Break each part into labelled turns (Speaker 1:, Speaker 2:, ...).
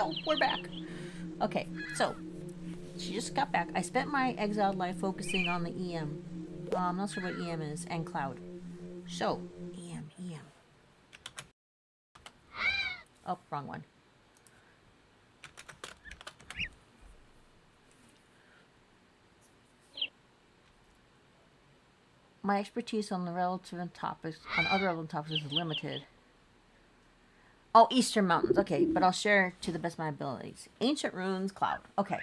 Speaker 1: No, we're back. Okay, so she just got back. I spent my exiled life focusing on the EM. I'm not sure what EM is, and Cloud. So, EM. Oh, wrong one. My expertise on the relevant topics, on other relevant topics, is limited. Oh, Eastern Mountains. Okay, but I'll share to the best of my abilities. Ancient Ruins, Cloud. Okay.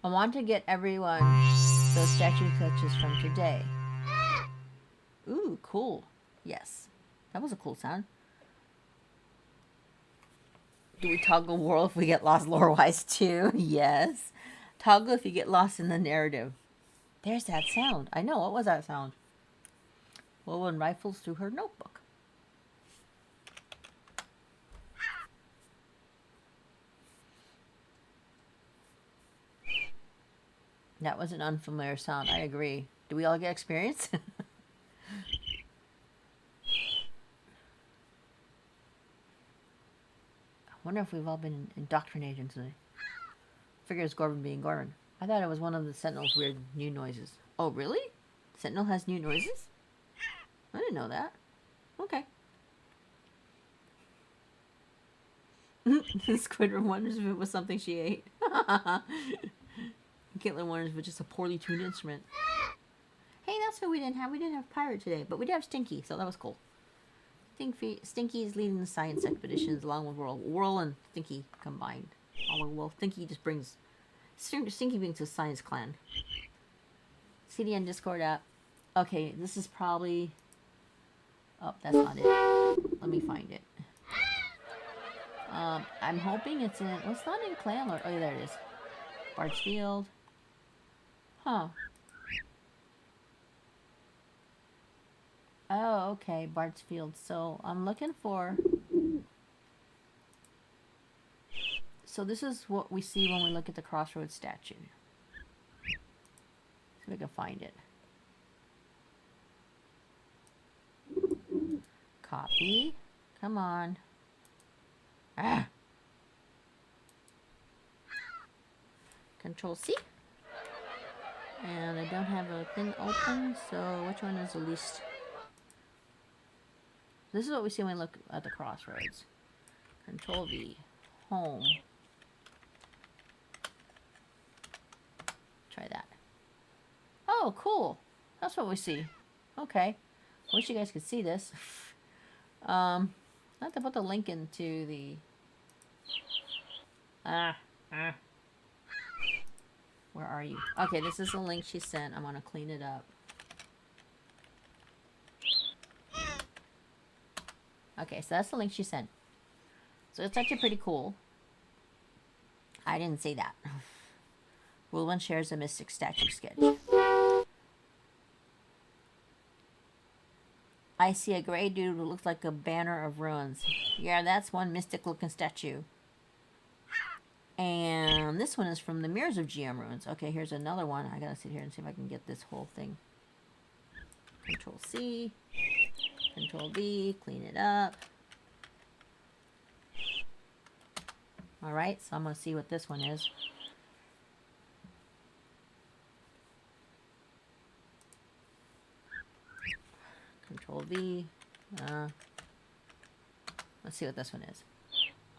Speaker 1: I want to get everyone those statue touches from today. Ooh, cool. Yes. That was a cool sound. Do we toggle Whirl if we get lost lore-wise too? Yes. Toggle if you get lost in the narrative. There's that sound. I know. What was that sound? Whirlwind rifles through her notebook. That was an unfamiliar sound. I agree. Do we all get experience? I wonder if we've all been indoctrinated today. Figures Gorman being Gorman. I thought it was one of the Sentinel's weird new noises. Oh, really? Sentinel has new noises? I didn't know that. Okay. Squidward wonders if it was something she ate. Caitlin wonders if it's just a poorly tuned instrument. Hey, that's who we didn't have. We didn't have Pirate today, but we did have Stinky, so that was cool. Stinky is leading the science expeditions along with Whirl. Whirl and Stinky combined. Well, Stinky just brings... Stinky brings a science clan. CDN Discord app. Okay, this is probably... Oh, that's not it. Let me find it. I'm hoping it's in... Well, it's not in Clan Lord. Oh, yeah, there it is. Bard's Field. Huh. Oh, okay. Bard's Field. So, I'm looking for... So, this is what we see when we look at the Crossroads statue. See if we can find it. Copy. Come on. Ah! Control C. And I don't have a thing open, so which one is the least? This is what we see when we look at the Crossroads. Control V. Home. Try that. Oh, cool. That's what we see. Okay. I wish you guys could see this. I have to put the link into the... Where are you? Okay, this is the link she sent. I'm gonna clean it up. Okay, so that's the link she sent. So it's actually pretty cool. I didn't say that. Whirlwind shares a mystic statue sketch. I see a gray dude who looks like a banner of ruins. Yeah, that's one mystic looking statue. And this one is from the Mirrors of GM Ruins. Okay, here's another one. I gotta sit here and see if I can get this whole thing. Control C. Control V. Clean it up. Alright, so I'm gonna see what this one is. Control V. Let's see what this one is.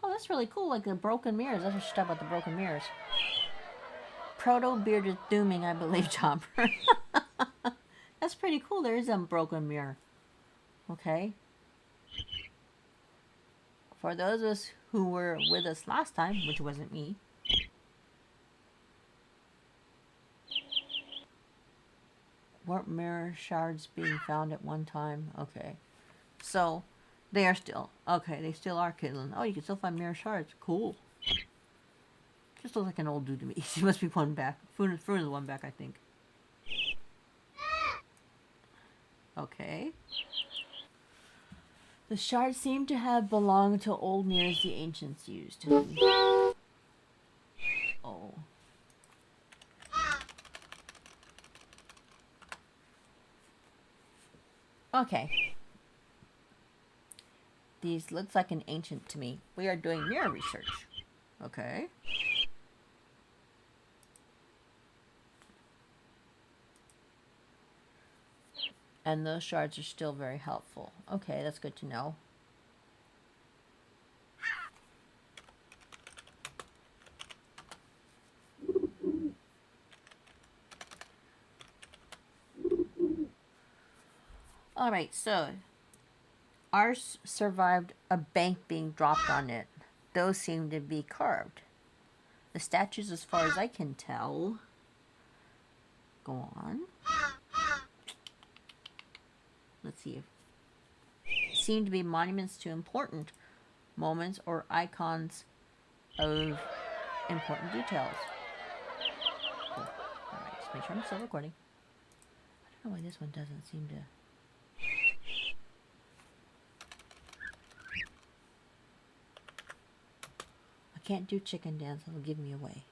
Speaker 1: Oh, that's really cool, like the broken mirrors. That's what she talked about, the broken mirrors. Proto-bearded dooming, I believe, Chopper. That's pretty cool. There is a broken mirror. Okay. For those of us who were with us last time, which wasn't me. Weren't mirror shards being found at one time? Okay. So... They are still. Okay, they still are Caitlin. Oh, you can still find mirror shards. Cool. Just looks like an old dude to me. He must be one back. Foon is one back, I think. Okay. The shards seem to have belonged to old mirrors the ancients used. Oh. Okay. These looks like an ancient to me. We are doing mirror research. Okay. And those shards are still very helpful. Okay, that's good to know. Alright, so ours survived a bank being dropped on it. Those seem to be carved. The statues, as far as I can tell, go on. Let's see. Seem to be monuments to important moments or icons of important details. Cool. Alright, just make sure I'm still recording. I don't know why this one doesn't seem to... I can't do chicken dance, it'll give me away.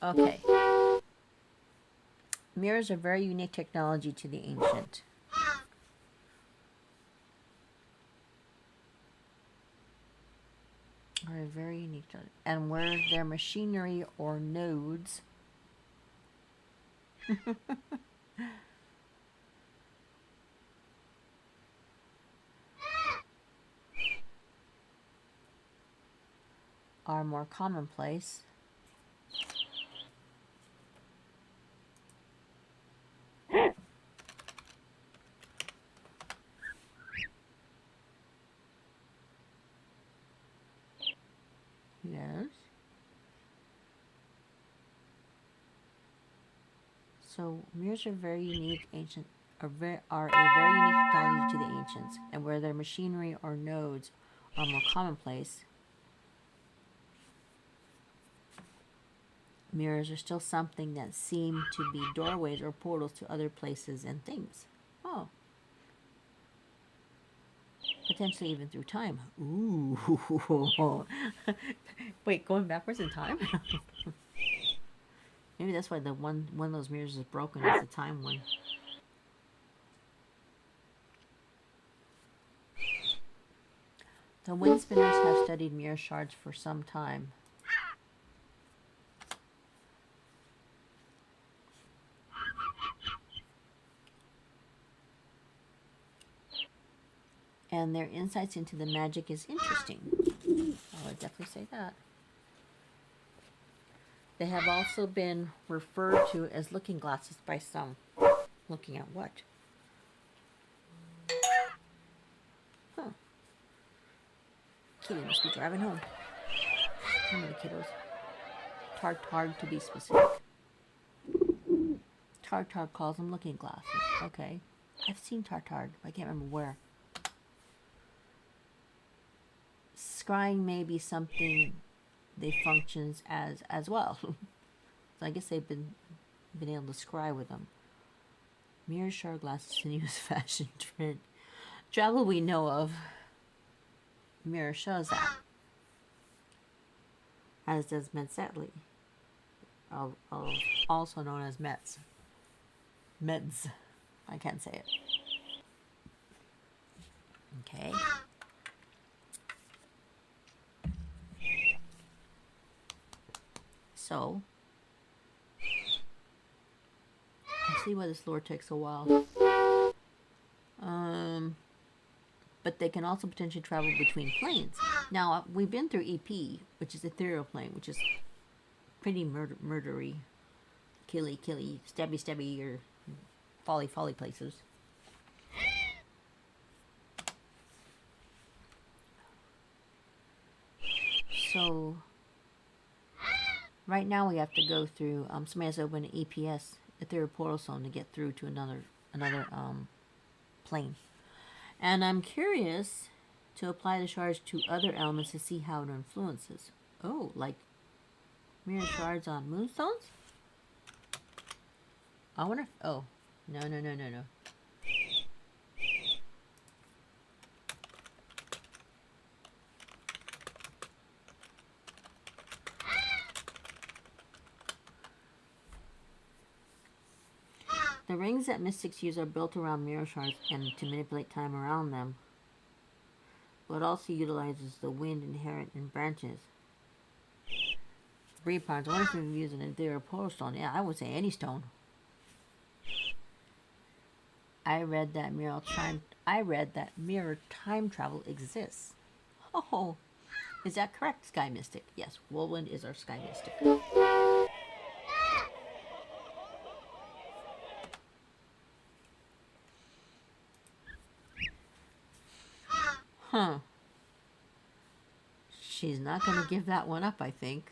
Speaker 1: Okay. Mirrors are very unique technology to the ancient. Are very unique to, and where their machinery or nodes are more commonplace. Yes. So mirrors are very unique ancient are a very unique technology to the ancients, and where their machinery or nodes are more commonplace, mirrors are still something that seem to be doorways or portals to other places and things. Oh. Potentially even through time. Ooh. Wait, going backwards in time? Maybe that's why the one of those mirrors is broken. It's the time one. The wind spinners have studied mirror shards for some time. And their insights into the magic is interesting. I would definitely say that. They have also been referred to as looking glasses by some. Looking at what? Huh. Kitty must be driving home. How many kiddos? Tartard to be specific. Tartard calls them looking glasses. Okay. I've seen Tartard, but I can't remember where. Scrying may be something they functions as well. So I guess they've been able to scry with them. Mirror shard glasses in use fashion trend. Travel we know of. Mirror shows that. As does Metzetli. Also known as Meds. Meds. I can't say it. Okay. So, I see why this lore takes a while. But they can also potentially travel between planes. Now, we've been through EP, which is ethereal plane, which is pretty murdery. Killy, stabby, or folly places. So, right now we have to go through, somebody has to open an EPS, ethereal portal zone, to get through to another plane. And I'm curious to apply the shards to other elements to see how it influences. Oh, like mirror shards on moonstones? I wonder if... Oh. No. The rings that mystics use are built around mirror shards and to manipulate time around them, but also utilizes the wind inherent in branches. Breed parts. I wonder if we can use an ethereal portal stone. Yeah, I would say any stone. I read that mirror time travel exists. Oh, is that correct, Sky Mystic? Yes, Whirlwind is our Sky Mystic. Huh. She's not going to give that one up, I think.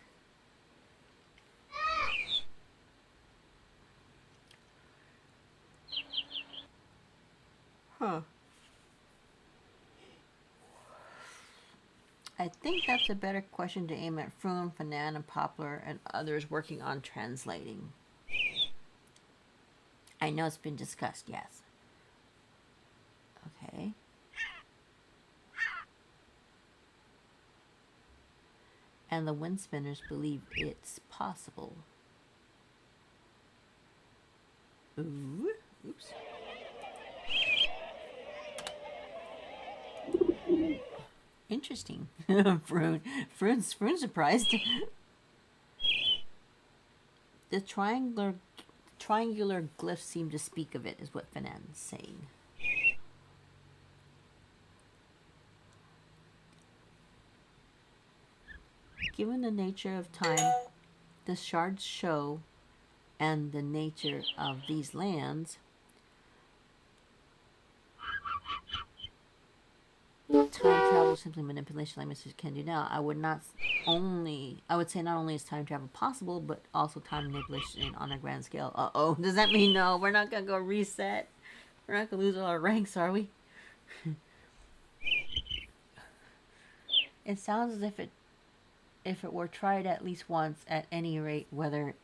Speaker 1: Huh. I think that's a better question to aim at Froon, Fanan, and Poplar, and others working on translating. I know it's been discussed, yes. Okay. And the wind spinners believe it's possible. Ooh. Oops. Interesting. Froon's surprised. The triangular glyphs seem to speak of it, is what Fanan's saying. Given the nature of time, the shards show, and the nature of these lands, time travel is simply manipulation like Mr. can do now. I would say not only is time travel possible, but also time manipulation on a grand scale. Uh-oh, does that mean no, we're not gonna go reset? We're not gonna lose all our ranks, are we? It sounds as if it were tried at least once, at any rate, whether it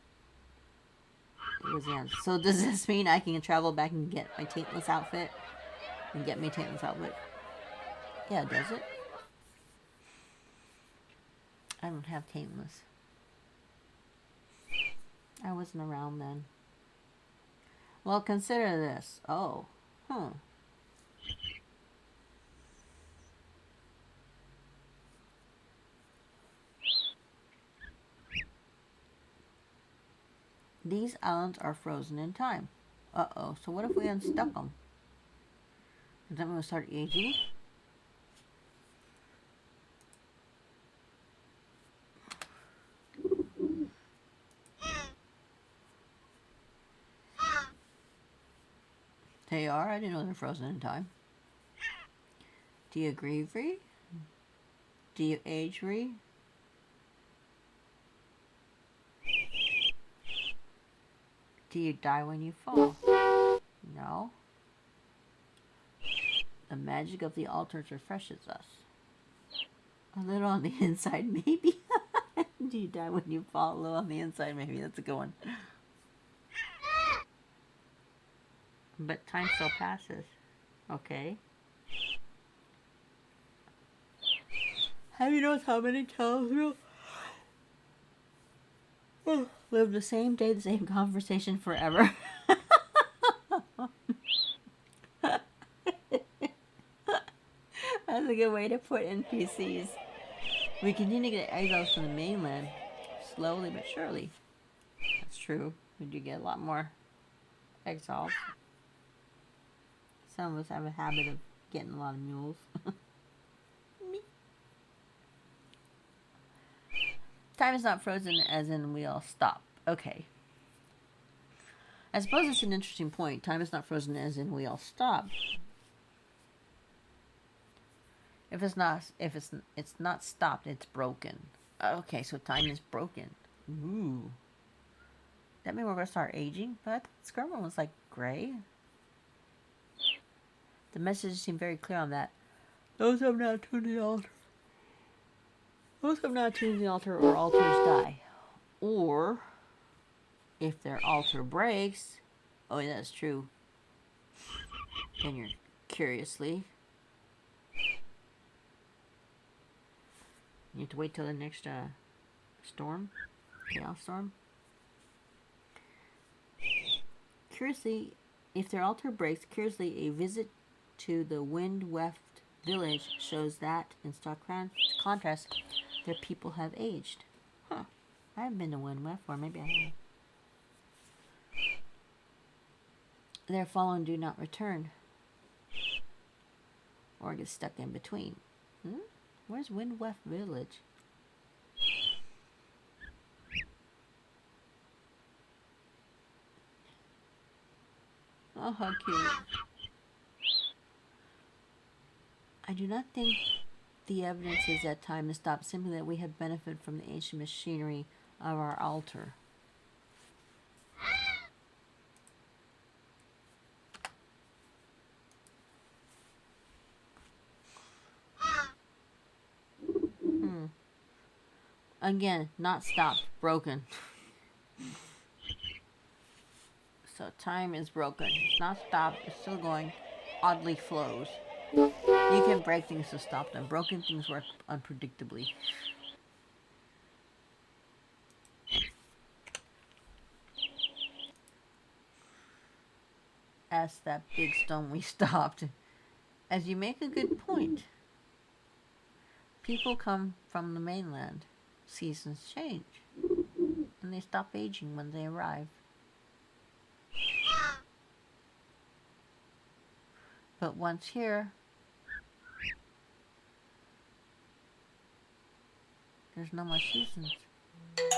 Speaker 1: was the answer. So does this mean I can travel back and get my taintless outfit? And get me taintless outfit? Yeah, does it? I don't have taintless. I wasn't around then. Well, consider this. Oh. These islands are frozen in time. Uh-oh. So what if we unstuck them? Does that mean we'll start aging? They are? I didn't know they're frozen in time. Do you agree, Ree? Do you age, Ree? Do you die when you fall? No. The magic of the altars refreshes us. A little on the inside, maybe. Do you die when you fall? A little on the inside, maybe. That's a good one. But time still passes. Okay. Have you noticed how many times we'll live the same day, the same conversation forever? That's a good way to put NPCs. We continue to get exiles from the mainland, slowly but surely. That's true. We do get a lot more exiles. Some of us have a habit of getting a lot of mules. Me. Time is not frozen as in we all stop. Okay. I suppose it's an interesting point. Time is not frozen as in we all stop. If it's not stopped, it's broken. Okay, so time is broken. Ooh. That means we're gonna start aging? But Skirma was like gray. The message seemed very clear on that. Those who have not tuned the altar. Those who have not tuned the altar or altars die. Or if their altar breaks, oh yeah, that's true. Then you're curiously. You have to wait till the next storm, chaos storm. Curiously, If their altar breaks, curiously, a visit to the wind-weft village shows that, in stark contrast, their people have aged. Huh. I haven't been to wind-weft, or maybe I have. Their fallen do not return, or get stuck in between. Where's wind-weft village? Oh, how cute. I do not think the evidence is that time has stopped, simply that we have benefited from the ancient machinery of our altar. Again, not stopped, broken. So time is broken. It's not stopped, it's still going. Oddly flows. You can break things to stop them. Broken things work unpredictably. As that big stone we stopped. As you make a good point. People come from the mainland. Seasons change. And they stop aging when they arrive. But once here, there's no more seasons.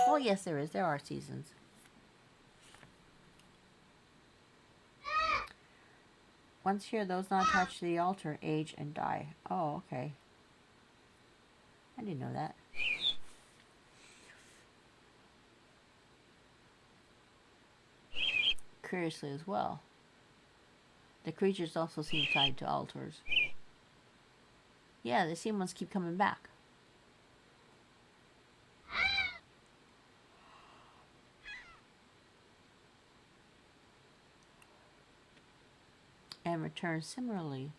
Speaker 1: Well, yes, there is. There are seasons. Once here, those not attached to the altar age and die. Oh, okay. I didn't know that. Curiously as well, the creatures also seem tied to altars. Yeah, the same ones keep coming back. And return similarly.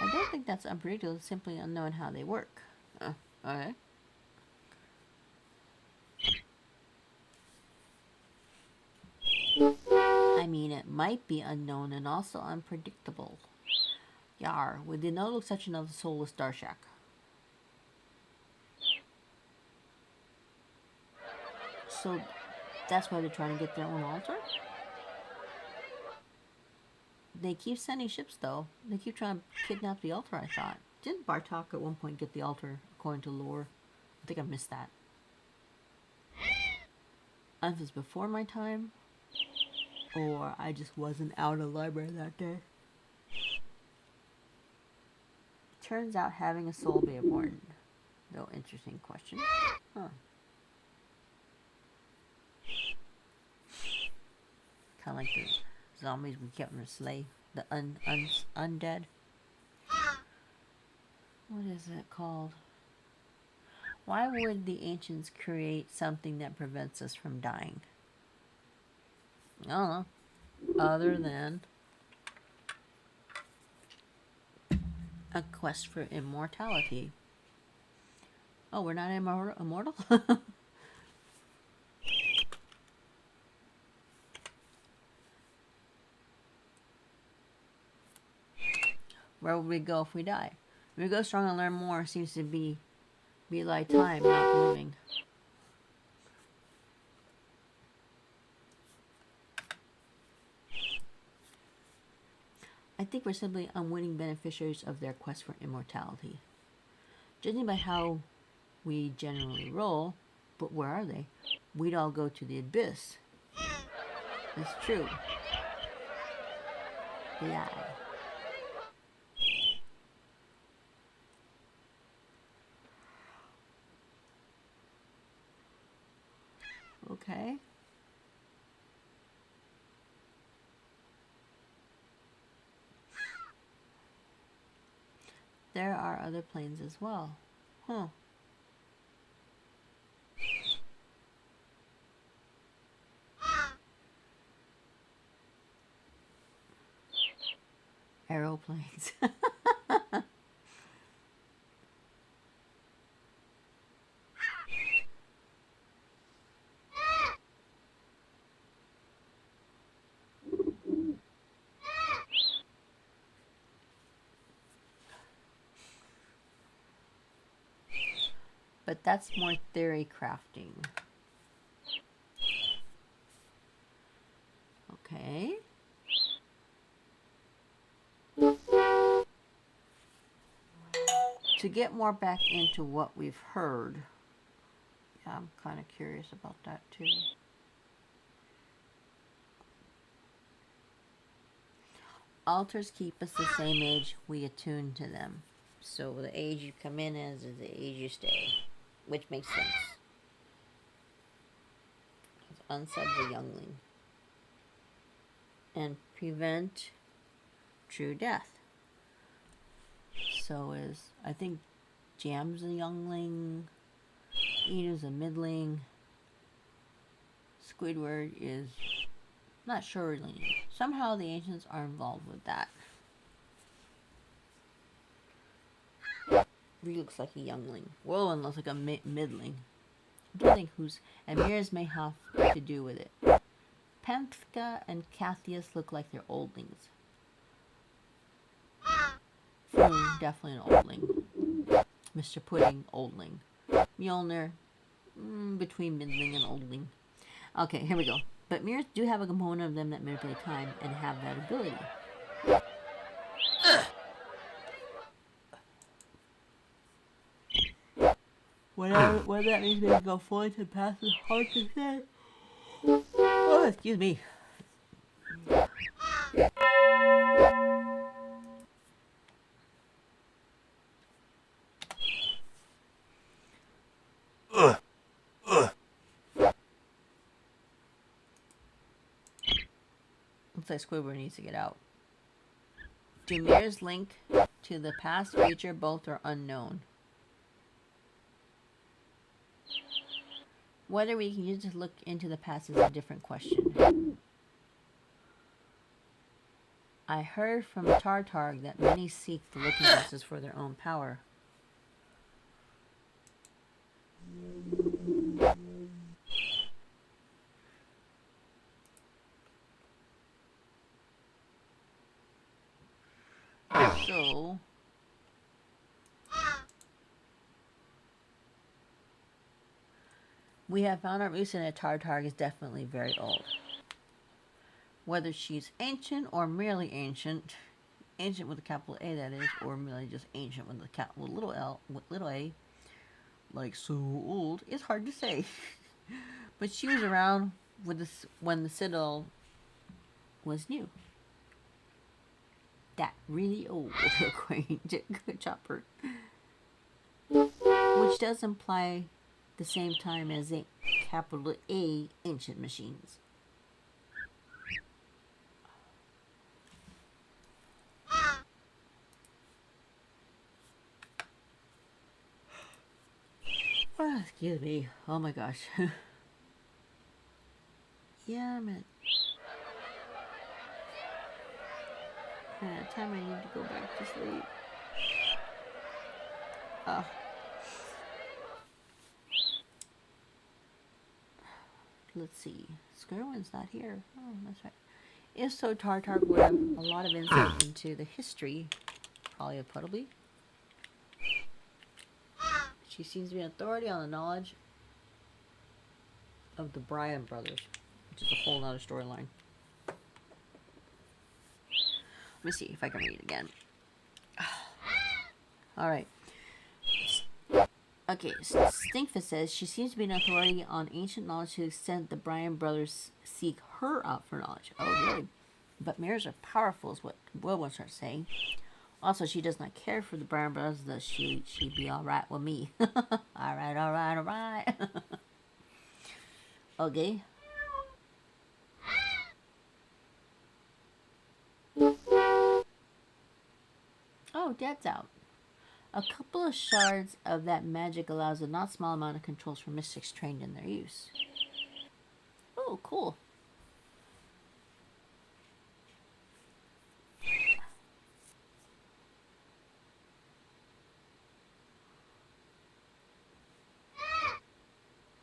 Speaker 1: I don't think that's unpredictable, it's simply unknown how they work. Okay. I mean, it might be unknown and also unpredictable. Yar, we did not look such another soulless Darshack. So, that's why they're trying to get their own altar? They keep sending ships, though. They keep trying to kidnap the altar, I thought. Didn't Bartok at one point get the altar, according to lore? I think I missed that. I don't know if it's before my time, or I just wasn't out of the library that day. Turns out having a soul be important. Though, interesting question. Huh. Kind of like the zombies we kept in the slave. The undead. What is it called? Why would the ancients create something that prevents us from dying? I don't know. Other than a quest for immortality. Oh, we're not immortal? Where would we go if we die? If we go strong and learn more, seems to be like time, not moving. I think we're simply unwitting beneficiaries of their quest for immortality. Judging by how we generally roll, but where are they? We'd all go to the abyss. It's true. Yeah. Okay. There are other planes as well. Huh. Aeroplanes. But that's more theory crafting. Okay. To get more back into what we've heard, yeah, I'm kind of curious about that too. Altars keep us the same age we attune to them. So the age you come in as is the age you stay, which makes sense. Unsub the youngling. And prevent true death. So is, I think, Jam's a youngling, Enu's a middling, Squidward is not sure really. Somehow the ancients are involved with that. He looks like a youngling. Whirl looks like a middling. I don't think who's, and Mirrors may have to do with it. Pemphka and Cathius look like they're oldlings. Froon, definitely an oldling. Mr. Pudding, oldling. Mjolnir, between middling and oldling. Okay, here we go. But mirrors do have a component of them that manipulate time and have that ability. Whether that means they can go fully to the past is hard to say. Oh, excuse me. Looks like Squidward needs to get out. Do mirrors link to the past, future? Both are unknown. Whether we can just look into the past is a different question. I heard from Tartarg that many seek the looking glasses for their own power. So, we have found out recently that Tartarg is definitely very old. Whether she's ancient or merely ancient, ancient with a capital A that is, or merely just ancient with a little L, with little a, like so old, it's hard to say. But she was around with this when the Citadel was new. That really old chopper. Which does imply the same time as a capital A ancient machines. Oh, excuse me. Oh my gosh. Yeah, I'm at time I need to go back to sleep. Let's see. Skirwin's not here. Oh, that's right. If so, Tartarg would have a lot of insight into the history, probably of Puddleby. She seems to be an authority on the knowledge of the Bryan brothers, which is a whole nother storyline. Let me see if I can read it again. Alright. Okay, Stinkfist says she seems to be an authority on ancient knowledge to the extent the Bryan brothers seek her out for knowledge. Oh, really? But mirrors are powerful, is what Will wants her to say. Also, she does not care for the Bryan brothers, thus she'd be alright with me. Alright. Okay. Oh, Dad's out. A couple of shards of that magic allows a not small amount of controls for mystics trained in their use. Oh, cool.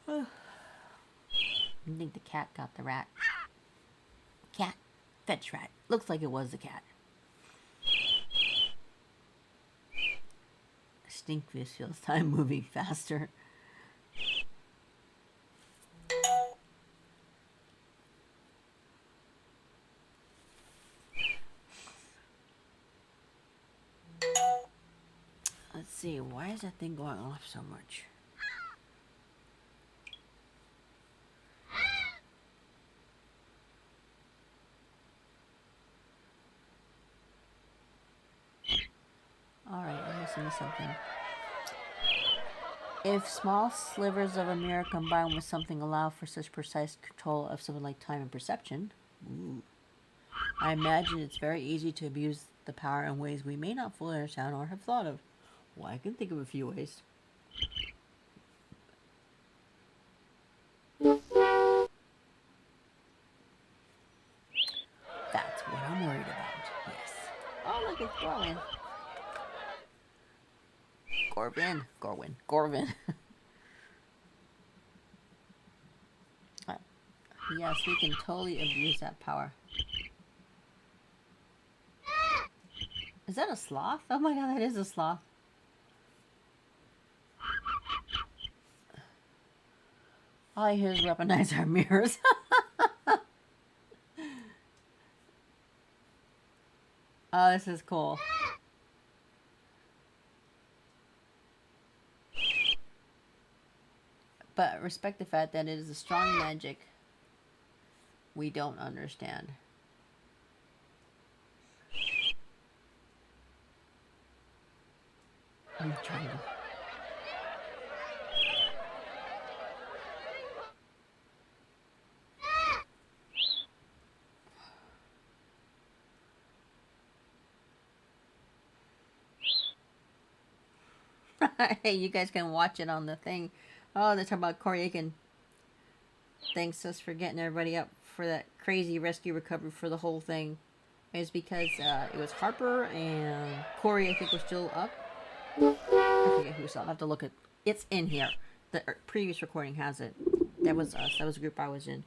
Speaker 1: I think the cat got the rat. Cat, fetch rat. Looks like it was the cat. Stinkfist feels time moving faster. see. Why is that thing going off so much? Alright, I'm missing something. If small slivers of a mirror combined with something allow for such precise control of something like time and perception, ooh, I imagine it's very easy to abuse the power in ways we may not fully understand or have thought of. Well, I can think of a few ways. That's what I'm worried about. Yes. Oh, look, it's Gorwin. Gorwin. Yes, we can totally abuse that power. Is that a sloth? Oh my god, that is a sloth. All I hear is weaponize our mirrors. Oh, this is cool. But respect the fact that it is a strong magic we don't understand. I'm trying to... Hey, you guys can watch it on the thing. Oh, they're talking about Corey Aiken. Thanks us for getting everybody up for that crazy rescue recovery for the whole thing. It's because it was Harper and Corey, I think, was still up. I forget who was up. I have to look at... It's in here. The previous recording has it. That was us. That was the group I was in.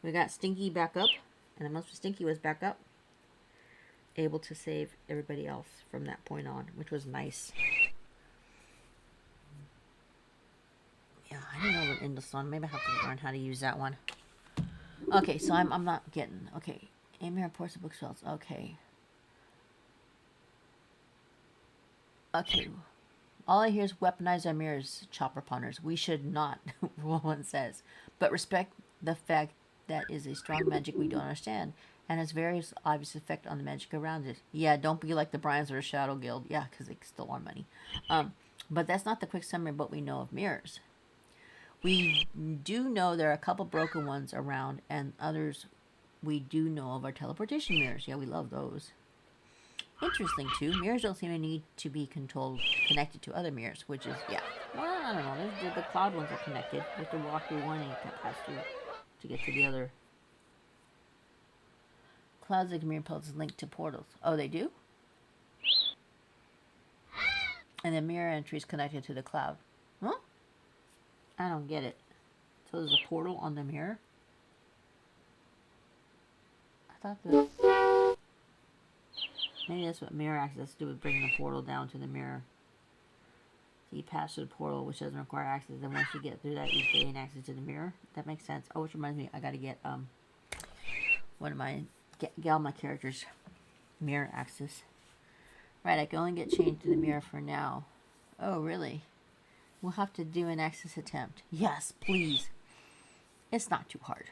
Speaker 1: We got Stinky back up. And the most Stinky was back up. Able to save everybody else from that point on, which was nice. Yeah, I don't know what Indus on. Maybe I have to learn how to use that one. Okay, so I'm not getting... Okay. Amir reports the book spells. Okay. Okay. All I hear is weaponize our mirrors, chopper punters. We should not, Rule 1 says. But respect the fact that is a strong magic we don't understand, and has various obvious effect on the magic around it. Yeah, don't be like the Bryans or the Shadow Guild. Yeah, because they stole our money. But that's not the quick summary of what we know of mirrors. We do know there are a couple broken ones around, and others we do know of our teleportation mirrors. Yeah, we love those. Interesting, too. Mirrors don't seem to need to be connected to other mirrors, which is, yeah. Well, I don't know. The cloud ones are connected. You have to walk through one and you can pass through to get to the other. Clouds like mirror pulses linked to portals. Oh, they do? And the mirror entry is connected to the cloud. Huh? I don't get it. So there's a portal on the mirror? I thought that... Maybe that's what mirror access do, with bringing the portal down to the mirror. So you pass through the portal, which doesn't require access, and once you get through that, you gain access to the mirror. That makes sense. Oh, which reminds me, I gotta get, get all my characters mirror access. Right, I can only get changed to the mirror for now. Oh, really? We'll have to do an access attempt. Yes, please. It's not too hard.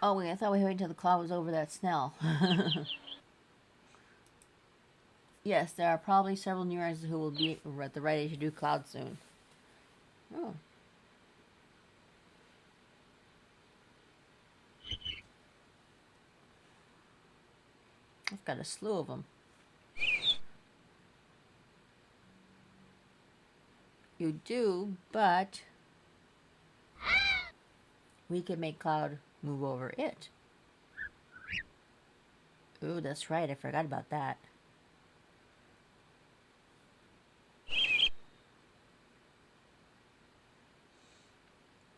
Speaker 1: Oh, wait, I thought we were waiting until the cloud was over that Snell. Yes, there are probably several neurons who will be at the right age to do cloud soon. Oh. I've got a slew of them. You do, but we can make cloud move over it. Ooh, that's right. I forgot about that.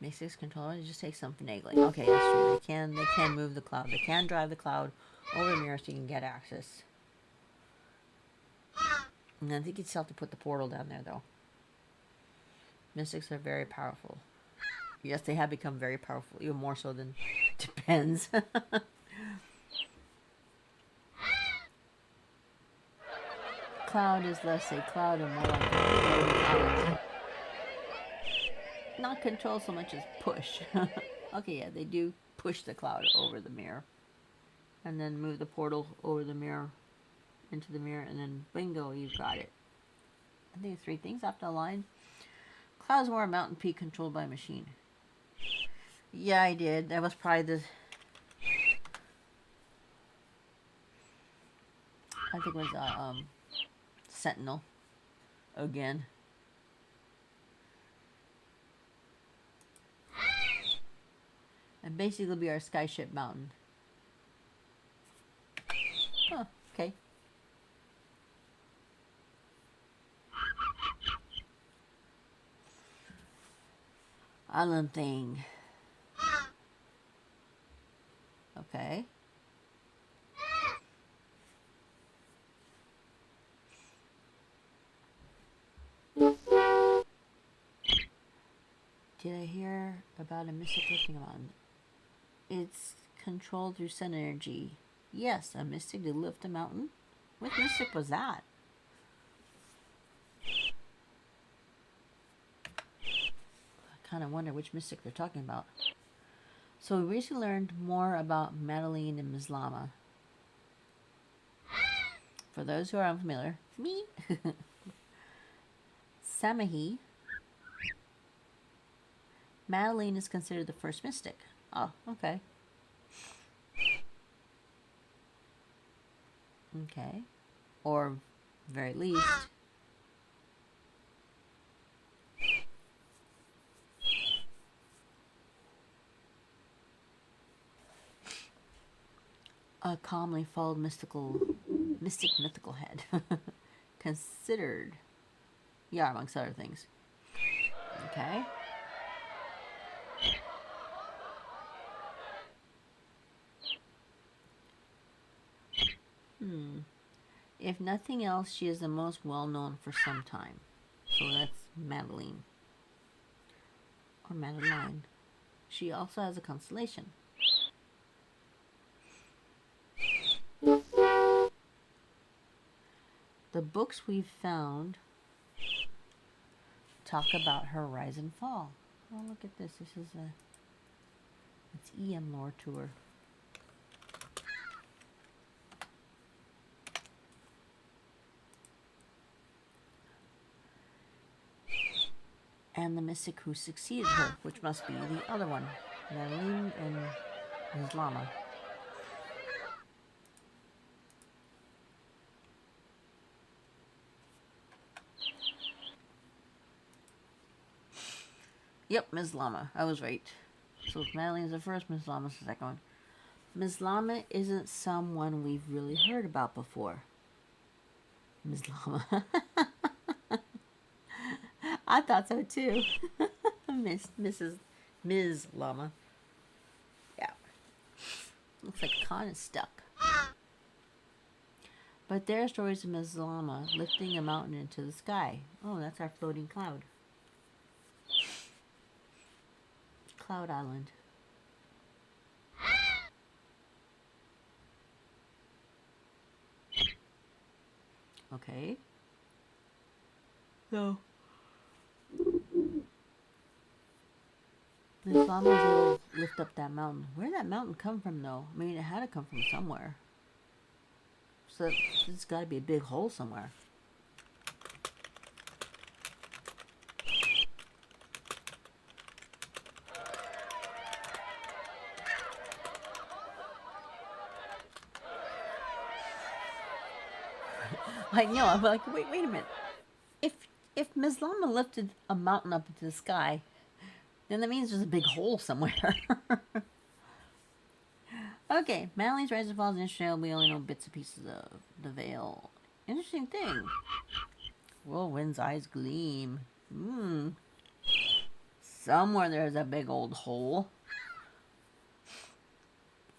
Speaker 1: Basics controller, it just takes some finagling. Okay, that's true. They can move the cloud. They can drive the cloud over the mirror so you can get access. And I think you still have to put the portal down there, though. Mystics are very powerful. Yes, they have become very powerful, even more so than depends. Cloud is less a cloud and more like a floating island. Not control so much as push. Okay, yeah, they do push the cloud over the mirror. And then move the portal over the mirror, into the mirror, and then bingo, you've got it. I think 3 things have to align. Cloud's more a mountain peak controlled by machine. Yeah, I did. That was probably the... I think it was Sentinel. Again. And basically it'll be our Skyship Mountain. Oh, okay. Island thing. Okay. Did I hear about a mystic lifting a mountain? It's controlled through sun energy. Yes, a mystic to lift a mountain? What mystic was that? I kind of wonder which mystic they're talking about. So we recently learned more about Madeline and Ms. Llama. For those who are unfamiliar, me, Samahi, Madeline is considered the first mystic. Oh, okay. Okay. Or, very least, a calmly followed mystic mythical head. Considered. Yeah, amongst other things. Okay. If nothing else, she is the most well known for some time. So that's Madeline. Or Madeline. She also has a constellation. The books we've found talk about her rise and fall. Oh, look at this. This is it's EM lore tour. And the mystic who succeeded her, which must be the other one, Madeline and Ms. Llama. Yep, Ms. Llama. I was right. So Madeline's the first, Ms. Llama's the second one. Ms. Llama isn't someone we've really heard about before. Ms. Llama. I thought so too. Ms. Llama. Yeah. Looks like Khan is stuck. But there are stories of Ms. Llama lifting a mountain into the sky. Oh, that's our floating cloud. Cloud Island. Okay. So, Ms. Llama will lift up that mountain. Where did that mountain come from, though? I mean, it had to come from somewhere. So, there's got to be a big hole somewhere. I know, I'm like, wait a minute. If Ms. Llama lifted a mountain up into the sky, then that means there's a big hole somewhere. Okay, Madeline's Rise and Falls interesting. We only know bits and pieces of the veil. Interesting thing. Whirlwind's eyes gleam. Somewhere there's a big old hole.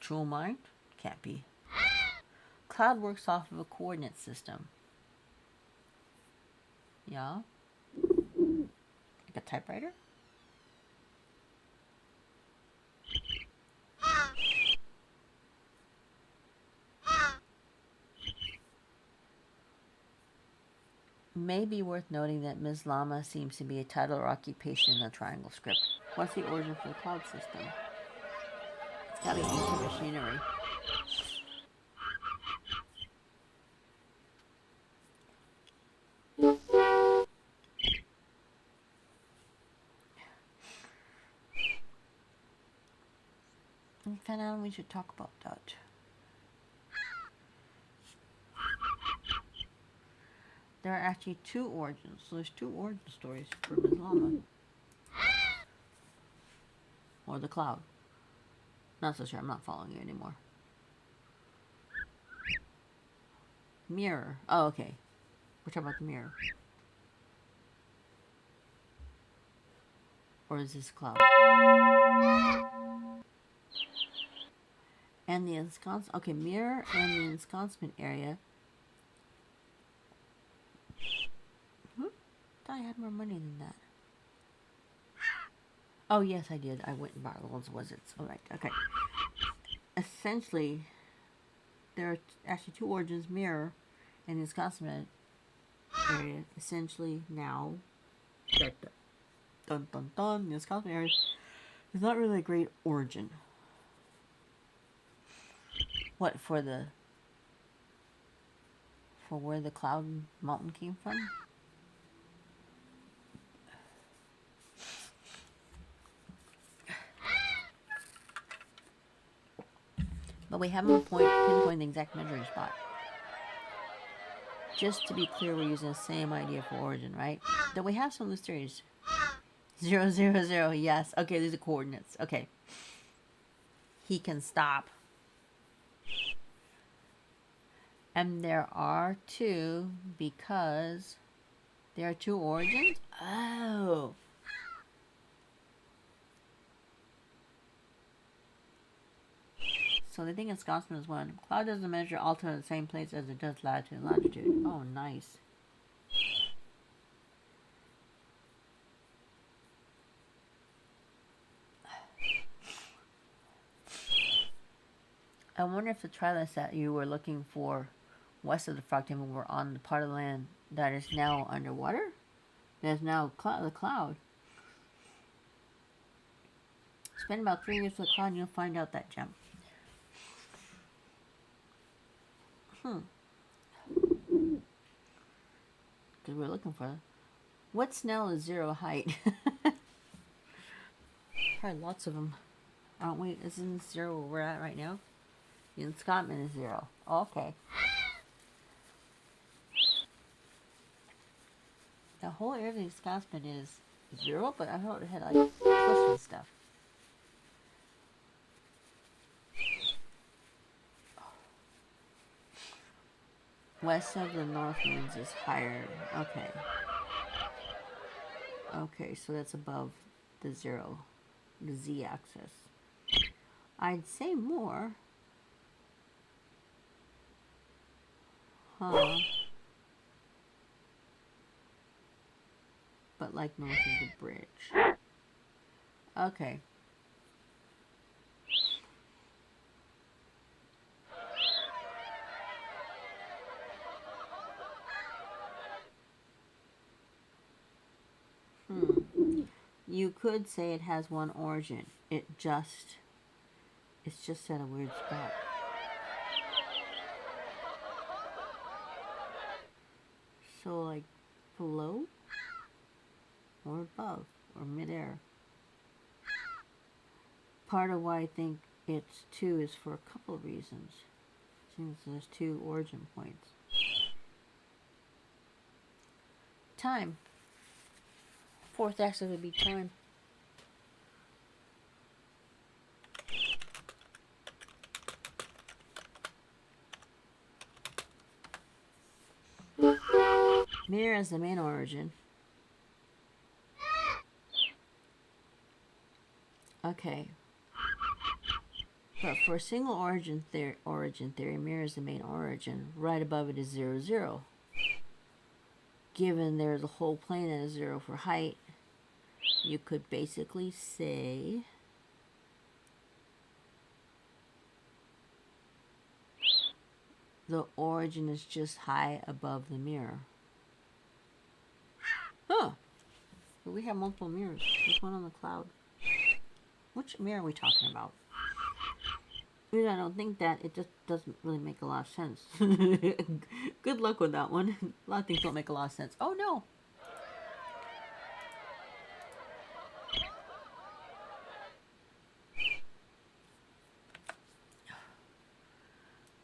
Speaker 1: True mind? Can't be. Cloud works off of a coordinate system. Yeah. a typewriter? May be worth noting that Ms. Llama seems to be a title or occupation in the triangle script. What's the origin for the cloud system? It's gotta be ancient machinery. And kind of we should talk about that. There are actually two origins. So there's two origin stories for Ms. Llama. Or the cloud. Not so sure. I'm not following you anymore. Mirror. Oh, okay. We're talking about the mirror. Or is this cloud? And the ensconce. Okay, mirror and the ensconcement area. I thought I had more money than that. Oh, yes, I did. I went and bought those wizards. Alright, okay. Essentially, there are actually two origins, mirror and the ensconcement area. Essentially, now, dun dun dun, the ensconcement area is not really a great origin. What, for where the cloud mountain came from? But we haven't pinpointed the exact measuring spot. Just to be clear, we're using the same idea for origin, right? Then we have some loose theories. 0, 0, 0, yes. Okay, these are coordinates. Okay. He can stop. And there are two because there are two origins? Oh. So they think ensconcement is one. Cloud doesn't measure alto in the same place as it does latitude and longitude. Oh, nice. I wonder if the triliths that you were looking for west of the Frog Temple were on the part of the land that is now underwater? That is now the cloud. Spend about 3 years with the cloud and you'll find out that gem. Because we're looking for what Snell is 0 height? Probably lots of them. Aren't we? Isn't 0 where we're at right now? The ensconcement is 0. Oh, okay. The whole area of the ensconcement is 0, but I thought it had like twists and stuff. West of the north winds is higher. Okay. Okay, so that's above the 0, the z-axis. I'd say more. Huh. But like north of the bridge. Okay. You could say it has one origin. It's just at a weird spot. So like below or above or midair. Part of why I think it's 2 is for a couple of reasons. Since there's 2 origin points. Time. 4th axis would be time. Mirror is the main origin. Okay. But for a single origin theory, mirror is the main origin. Right above it is 0, 0. Given there's a whole plane that is 0 for height, you could basically say the origin is just high above the mirror. Huh. But we have multiple mirrors. There's one on the cloud. Which mirror are we talking about? I don't think that. It just doesn't really make a lot of sense. Good luck with that one. A lot of things don't make a lot of sense. Oh no!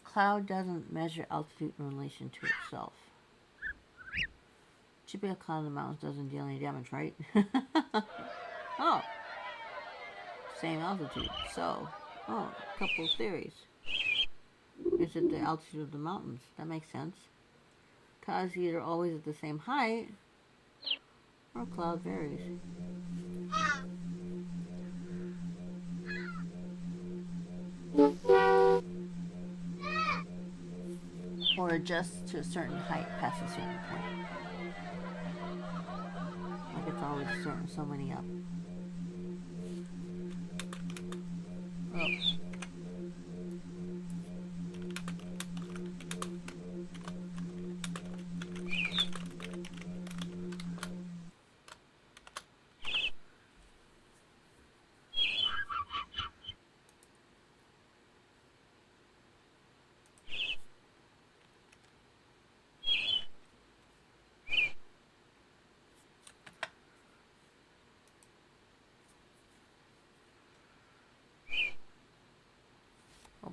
Speaker 1: Cloud doesn't measure altitude in relation to itself. Chipping a cloud in the mountains doesn't deal any damage, right? Oh. Same altitude. So, a couple of theories. Is it the altitude of the mountains? That makes sense. Clouds either always at the same height, or cloud varies. Or adjusts to a certain height past a certain point. Like it's always a certain so many up. Oh.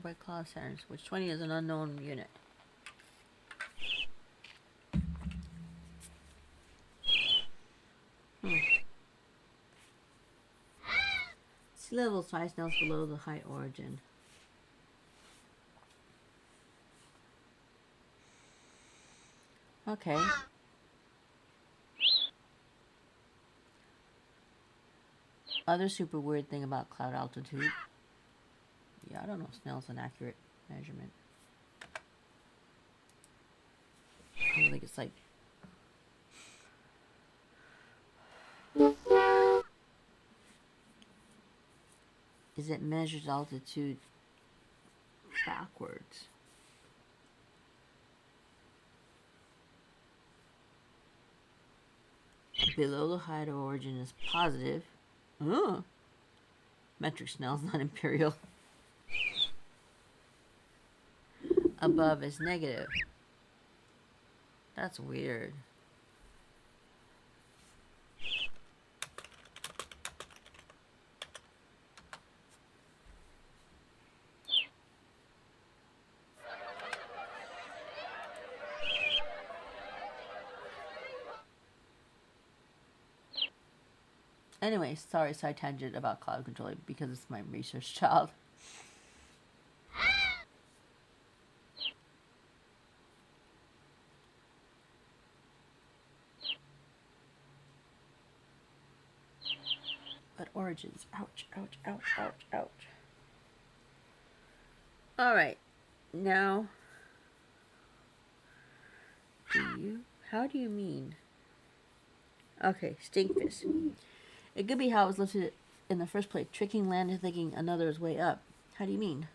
Speaker 1: By cloud centers, which 20 is an unknown unit. Sea level size now is below the height origin. Okay. Other super weird thing about cloud altitude. Yeah, I don't know if Snell's an accurate measurement. I think it's like... is it measures altitude backwards? Below the height of origin is positive. Metric Snell's not imperial. Above is negative. That's weird. Anyway, sorry, side tangent about cloud control because it's my research child. But origins, ouch, ouch, ouch, ouch, ouch. Alright, now, how do you mean? Okay, stinkfish. It could be how it was lifted in the first place, tricking land into thinking another is way up. How do you mean?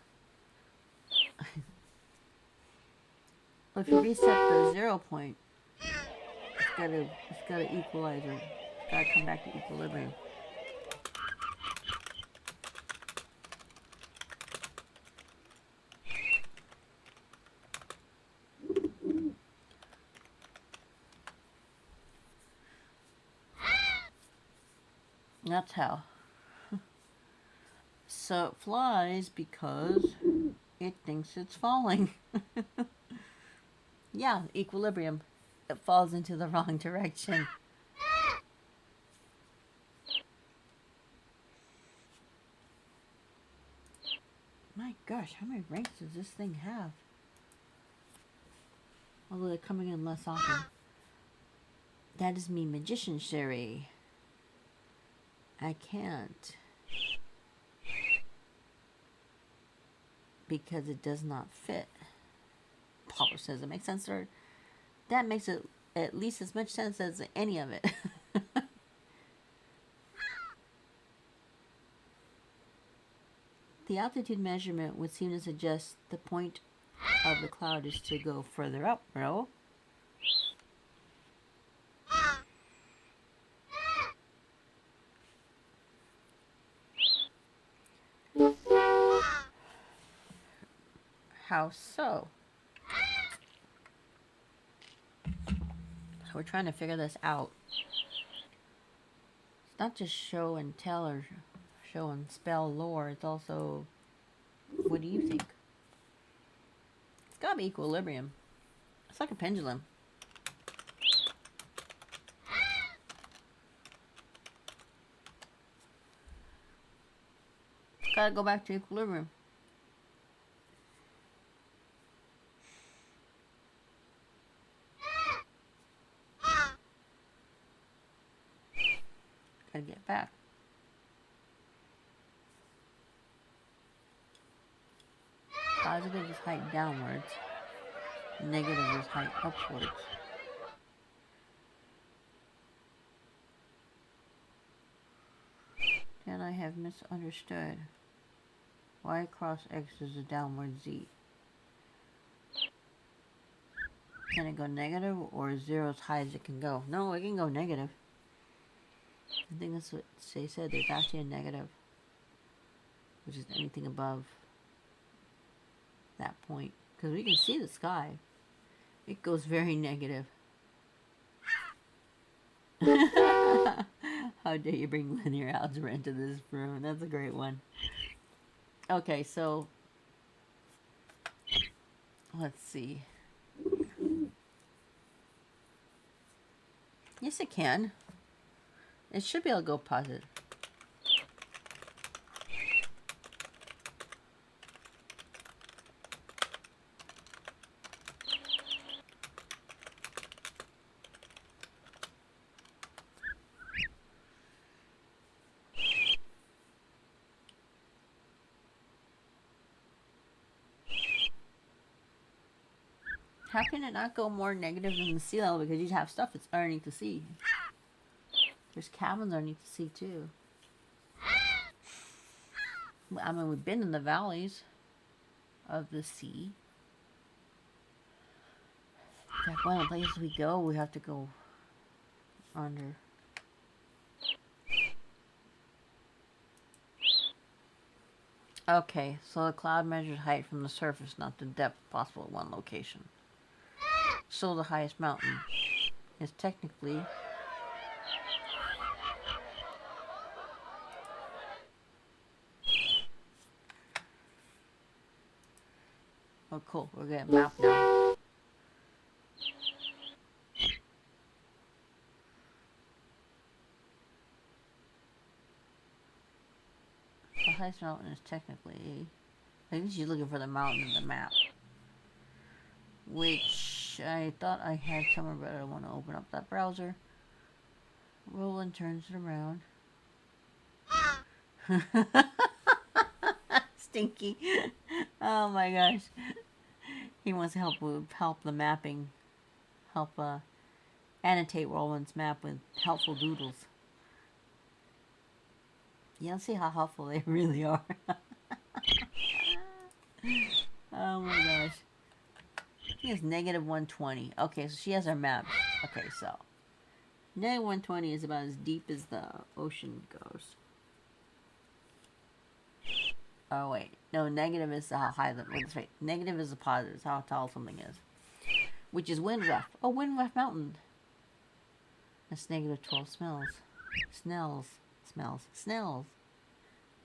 Speaker 1: Well, if you reset the 0 point, it's gotta equalize or it's gotta come back to equilibrium. That's how. So it flies because it thinks it's falling. Yeah, equilibrium. It falls into the wrong direction. My gosh, how many ranks does this thing have? Although they're coming in less often. That is me, Magician Sherry. I can't. Because it does not fit. Popper says it makes sense, or that makes it at least as much sense as any of it. The altitude measurement would seem to suggest the point of the cloud is to go further up, bro. How so? So we're trying to figure this out. It's not just show and tell or show and spell lore. It's also, what do you think? It's gotta be equilibrium. It's like a pendulum. It's gotta go back to equilibrium. Gotta get back. Positive is height downwards. Negative is height upwards. Then I have misunderstood. Y cross X is a downward Z. Can it go negative or zero as high as it can go? No, it can go negative. I think that's what they said. There's actually a negative, which is anything above that point. Because we can see the sky. It goes very negative. How dare you bring linear algebra into this room? That's a great one. Okay, so let's see. Yes, it can. It should be able to go positive. How can it not go more negative than the sea level? Because you have stuff that's underneath the sea. There's cabins underneath the sea too. I mean, we've been in the valleys of the sea. In fact, one of the places we go, we have to go under. Okay, so the cloud measures height from the surface, not the depth possible at one location. So the highest mountain is technically oh cool, we're getting a map now. The highest mountain is technically, I think she's looking for the mountain in the map, which I thought I had somewhere, but I don't want to open up that browser. Roland turns it around. Stinky. Oh my gosh. He wants to help the mapping. Help annotate Roland's map with helpful doodles. You don't see how helpful they really are. Oh my gosh. I think it's negative 120. Okay, so she has her map. Okay, so negative 120 is about as deep as the ocean goes. Oh wait, no, negative is how high the, wait, right. Negative is the positive, is how tall something is. Which is Windruff. Oh, Windruff Mountain. That's negative 12 Snells.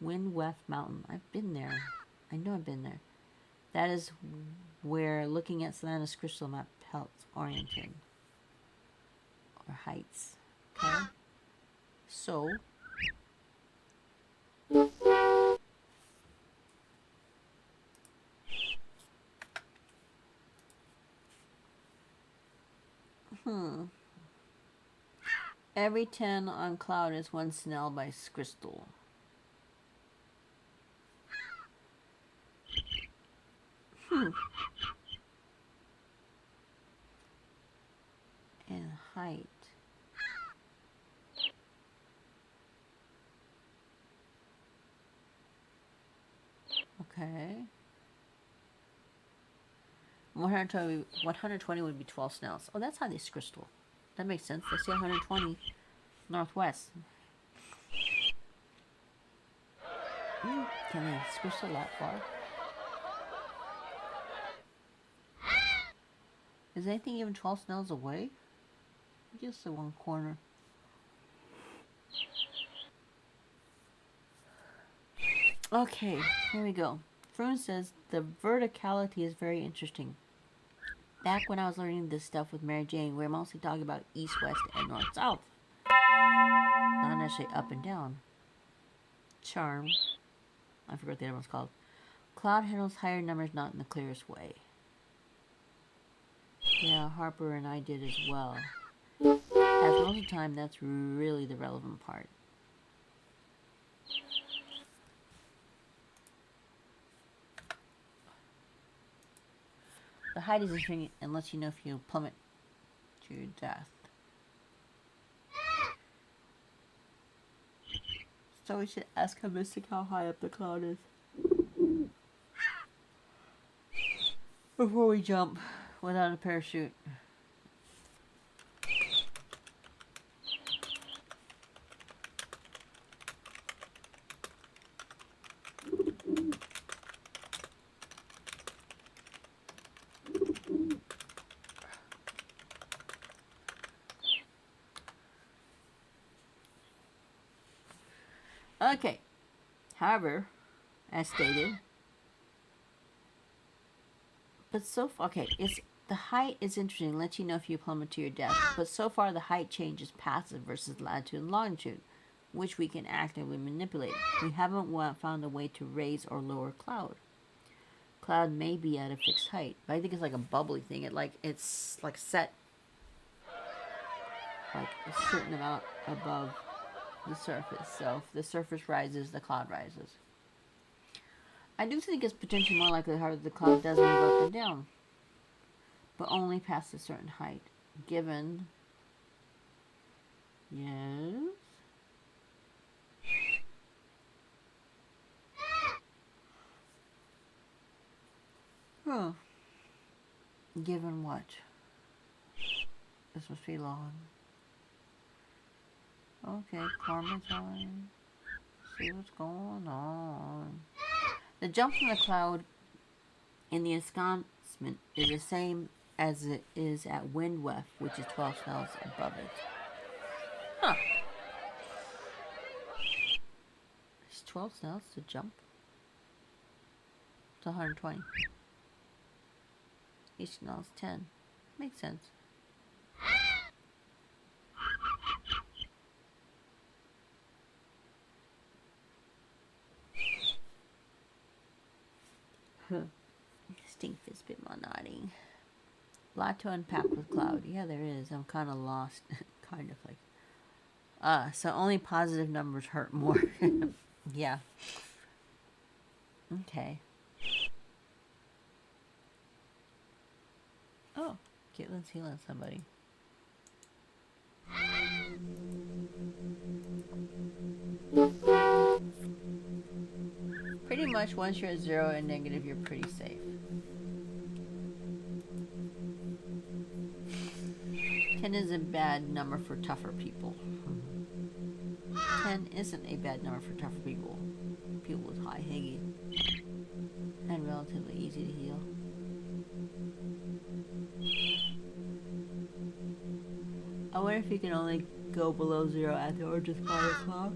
Speaker 1: Windruff Mountain. I've been there. I know I've been there. That is where looking at Solana's crystal map helps orienting. Or heights. Okay. So every 10 on cloud is 1 Snell by crystal. And height. Okay. 120 would be 12 snails. Oh, that's how they crystal. That makes sense. They say 120 northwest. Can they crystal that far? Is anything even 12 snails away? Just the one corner. Okay, here we go. Froon says the verticality is very interesting. Back when I was learning this stuff with Mary Jane, we were mostly talking about east, west, and north, south. Not necessarily up and down. Charm. I forgot what the other one's called. Cloud handles higher numbers not in the clearest way. Yeah, Harper and I did as well. As most of the time, that's really the relevant part. The height is interesting and lets you know if you plummet to your death. So we should ask a mystic how high up the cloud is before we jump without a parachute. Okay. However, as stated, but so far, okay, the height is interesting, lets you know if you plummet to your death. But so far, the height change is passive versus latitude and longitude, which we can actively manipulate. We haven't found a way to raise or lower cloud. Cloud may be at a fixed height, but I think it's like a bubbly thing. It's like set like a certain amount above the surface. So if the surface rises, the cloud rises. I do think it's potentially more likely the cloud does move up and down, but only past a certain height. Given, yes. Huh. Given what? This must be long. Okay, Carmen's on. See what's going on. The jump from the cloud in the ensconcement is the same as it is at wind weft, which is 12 snails above it. Huh. It's 12 snails to jump? It's 120. Each snail's 10. Makes sense. Stinkfist bit my nodding. Lot to unpack with cloud. Yeah, there is. I'm kind of lost. Kind of like. So only positive numbers hurt more. Yeah. Okay. Oh, Caitlin's healing somebody. Pretty much once you're at 0 and negative, you're pretty safe. 10 is a bad number for tougher people. 10 isn't a bad number for tougher people. People with high Higgy. And relatively easy to heal. I wonder if you can only go below 0 at the or just 5 o'clock.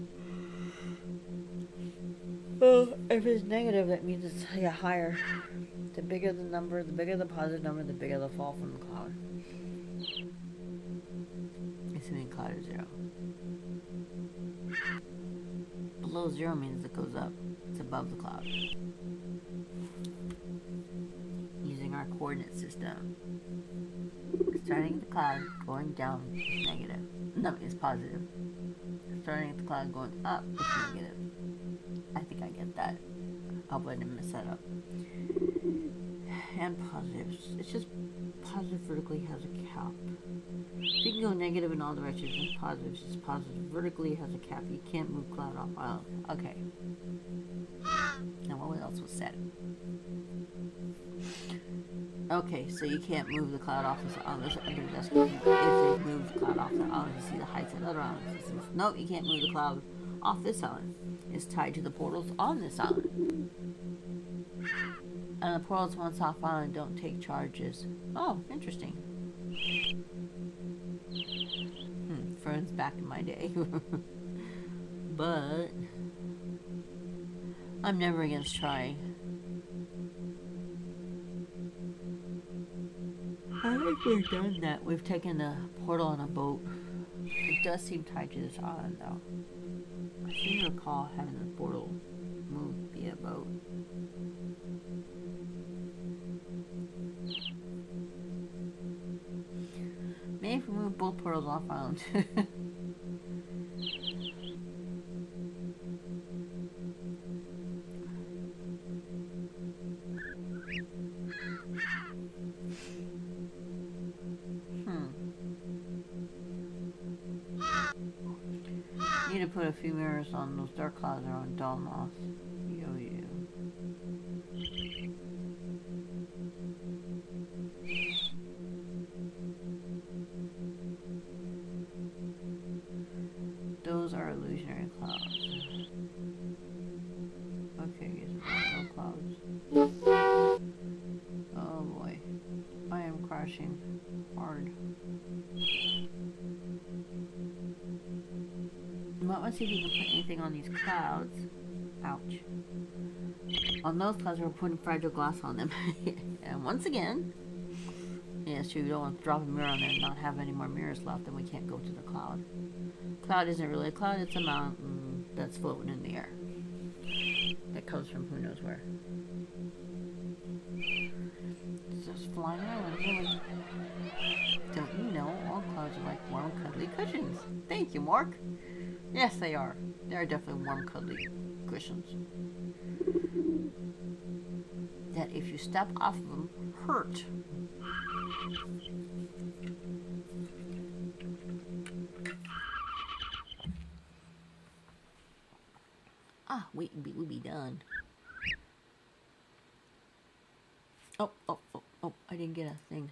Speaker 1: Well, if it's negative, that means it's higher. The bigger the number, the bigger the positive number, the bigger the fall from the cloud. Assuming cloud is 0. Below 0 means it goes up. It's above the cloud. Using our coordinate system. Starting at the cloud, going down is negative. No, it's positive. Starting at the cloud, going up is negative. I think I get that. I'll go ahead and mess that up. And positives. It's just positive vertically has a cap. So you can go negative in all directions, and positives is positive vertically has a cap. You can't move cloud off island. Okay. Now what else was said? Okay, so you can't move the cloud off this island. There's under desk if they move the cloud off the island to see the heights at other islands. It says, nope, you can't move the cloud off this island. It's tied to the portals on this island. And the portals once off island don't take charges. Oh, interesting. Friends back in my day. But I'm never against trying. I think we've done that. We've taken a portal on a boat. It does seem tied to this island, though. I seem to recall having the portal move via boat. Maybe if we move both portals off island. Need to put a few mirrors on those dark clouds that are on Dalmas. Yo. Those are illusionary clouds. Okay, guess no clouds. Oh boy. I am crashing hard. You might want to see if you can put anything on these clouds. Ouch. On those clouds, we're putting fragile glass on them. And once again, yes, you don't want to drop a mirror on there and not have any more mirrors left, then we can't go to the cloud. Cloud isn't really a cloud, it's a mountain that's floating in the air. That comes from who knows where. It's just flying around, really. Don't you know, all clouds are like warm, cuddly cushions. Thank you, Mark. Yes, they are. They are definitely warm, cuddly cushions. That if you step off of them, hurt. Ah, we'll be done. Oh, I didn't get a thing.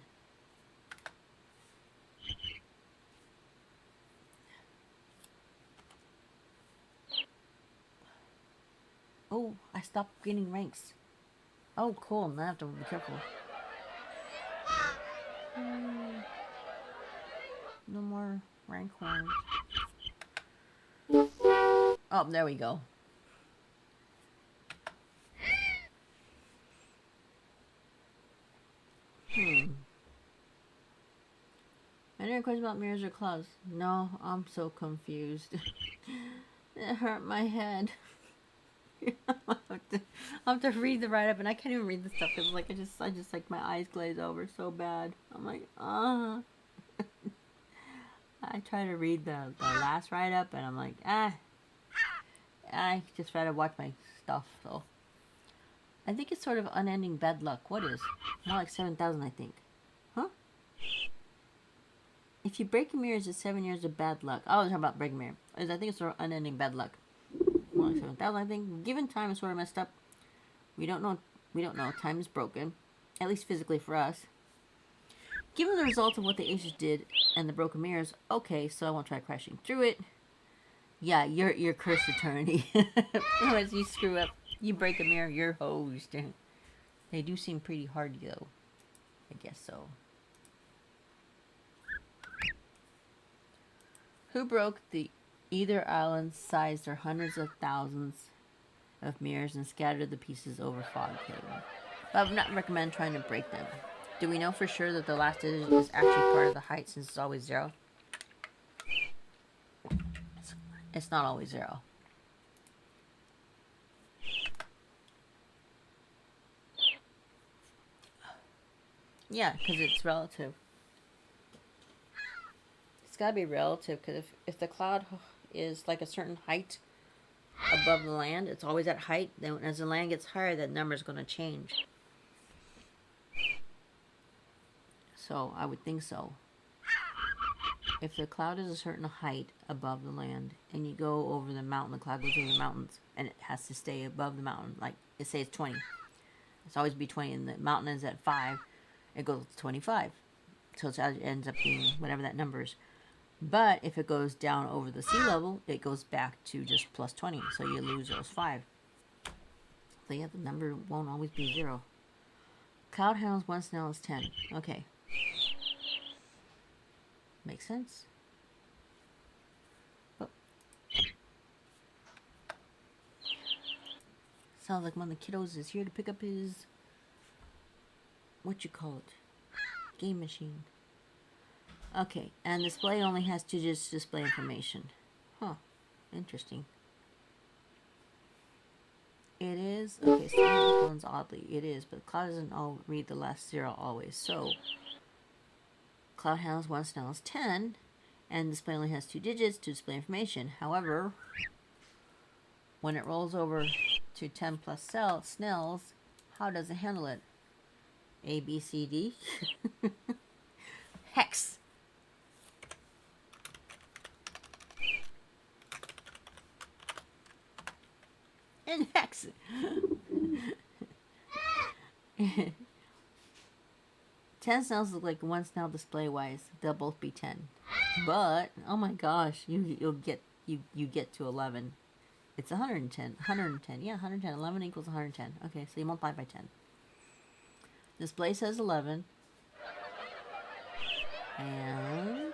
Speaker 1: Oh, I stopped getting ranks. Oh, cool. Now I have to be careful. No more rank horns. Oh, there we go. Any questions about mirrors or clouds? No, I'm so confused. It hurt my head. I have to read the write-up, and I can't even read the stuff because like I just like my eyes glaze over so bad. I'm like, I try to read the last write-up, and I'm like, I just rather watch my stuff. So I think it's sort of unending bad luck. What is? More like 7,000, I think. Huh? If you break a mirror, it's 7 years of bad luck. I was talking about breaking a mirror. I think it's sort of unending bad luck. More like 7,000, I think. Given time is sort of messed up. We don't know. Time is broken. At least physically for us. Given the results of what the aces did and the broken mirrors, okay, so I won't try crashing through it. Yeah, you're cursed eternity. Once you screw up, you break a mirror, you're hosed. They do seem pretty hardy though. I guess so. Who broke the either island's size their hundreds of thousands of mirrors and scattered the pieces over fog cave? But I would not recommend trying to break them. Do we know for sure that the last digit is actually part of the height since it's always 0? It's not always 0. Yeah, because it's relative. It's got to be relative, because if the cloud is like a certain height above the land, it's always at height. Then as the land gets higher, that number is going to change. So I would think so. If the cloud is a certain height above the land and you go over the mountain, the cloud goes over the mountains and it has to stay above the mountain. Like it says 20. It's always be 20 and the mountain is at 5. It goes to 25. So it ends up being whatever that number is. But if it goes down over the sea level, it goes back to just plus 20. So you lose those 5. So yeah, the number won't always be 0. Cloud handles 1 snail is 10. Okay. Makes sense. Oh. Sounds like one of the kiddos is here to pick up his, what you call it, game machine. Okay, and display only has to just display information. Huh, interesting. It is, okay, so it oddly, it is, but cloud doesn't all read the last 0 always, so cloud handles 1 snail is 10, and display only has 2 digits to display information. However, when it rolls over to 10 plus snails, how does it handle it? A, B, C, D? Hex! And hex! 10 snails look like 1 snail display wise. They'll both be 10. But oh my gosh, you get to 11. It's 110. 110. Yeah, 110. 11 equals 110. Okay, so you multiply by 10. Display says 11. And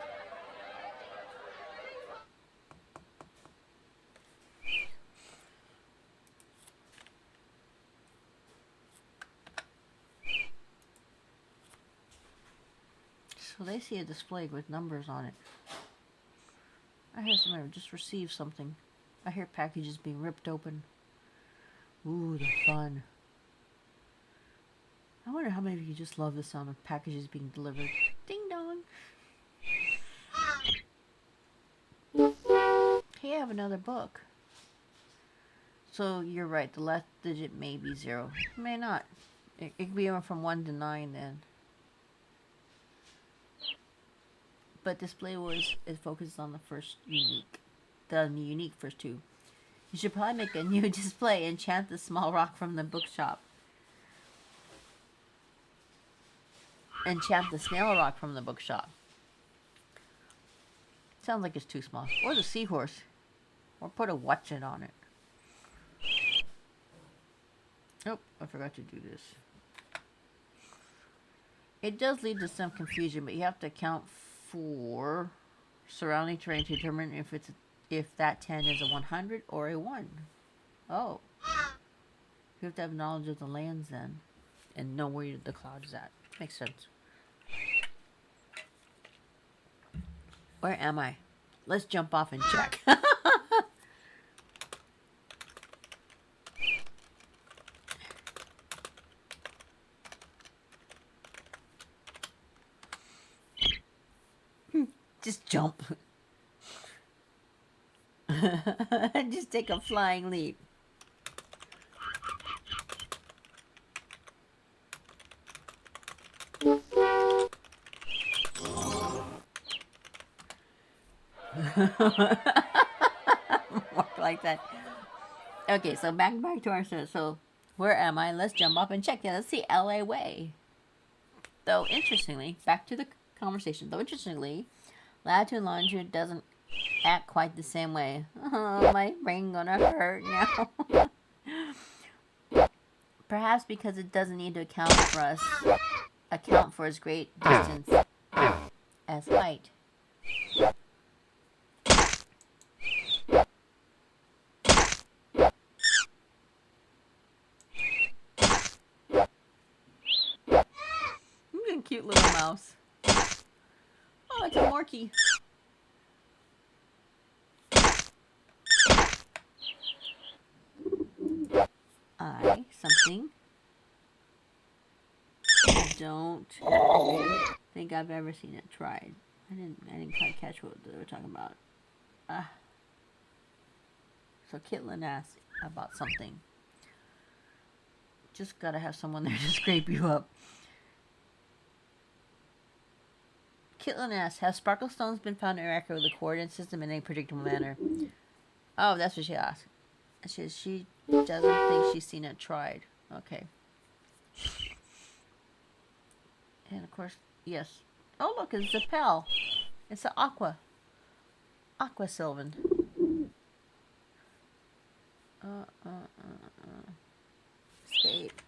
Speaker 1: so they see a display with numbers on it. I hear somebody just received something. I hear packages being ripped open. Ooh, they're fun. I wonder how many of you just love the sound of packages being delivered. Ding dong! Hey, I have another book. So you're right, the last digit may be 0. It may not. It could be from 1 to 9 then. But display was, it focuses on the first unique. The unique first 2. You should probably make a new display and enchant the small rock from the bookshop. Enchant the snail rock from the bookshop. Sounds like it's too small. Or the seahorse. Or put a watch it on it. Oh, I forgot to do this. It does lead to some confusion, but you have to account for surrounding terrain to determine if that 10 is a 100 or a 1. Oh. You have to have knowledge of the lands then. And know where the cloud is at. Makes sense. Where am I? Let's jump off and check. Just jump. Just take a flying leap. More like that. Okay, so back to our show. So where am I? Let's jump off and check. Yeah, let's see LA Way. Though interestingly, back to the conversation. Though interestingly, latitude and longitude doesn't act quite the same way. Oh, my brain gonna hurt now. Perhaps because it doesn't need to account for its great distance as height. Cute little mouse. Oh, it's a Morky. Something. I don't think I've ever seen it tried. I didn't quite catch what they were talking about. So Kitlin asked about something. Just gotta have someone there to scrape you up. Kitlin asks, have sparkle stones been found to interact with the coordinate system in a predictable manner? Oh, that's what she asked. She doesn't think she's seen it tried. Okay. And of course, yes. Oh, look, it's a Pel. It's an Aqua Sylvan. Escape.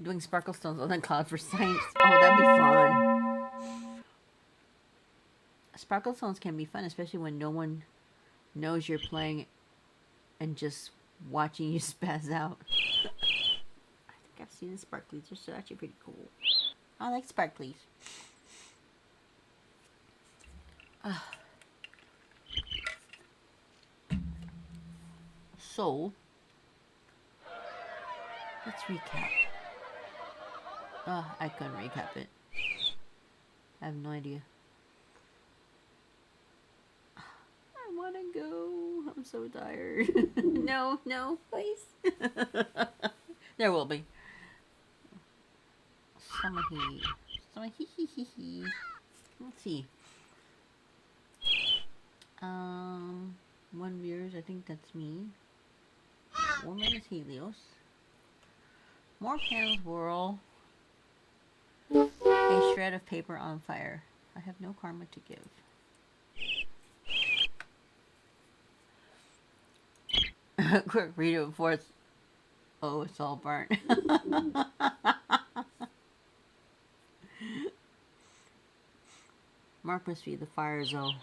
Speaker 1: Doing sparkle stones on the cloud for science. Oh, that'd be fun. Sparkle stones can be fun, especially when no one knows you're playing and just watching you spaz out. I think I've seen the sparklies. They're actually pretty cool. I like sparklies. So, let's recap. I couldn't recap it. I have no idea. I want to go. I'm so tired. No, please. There will be. Samahi. Let's see. One viewers, I think that's me. Woman is Helios. More panels whirl. A shred of paper on fire. I have no karma to give. Quick, read it before it's... Oh, it's all burnt. Mark must be the fire zone.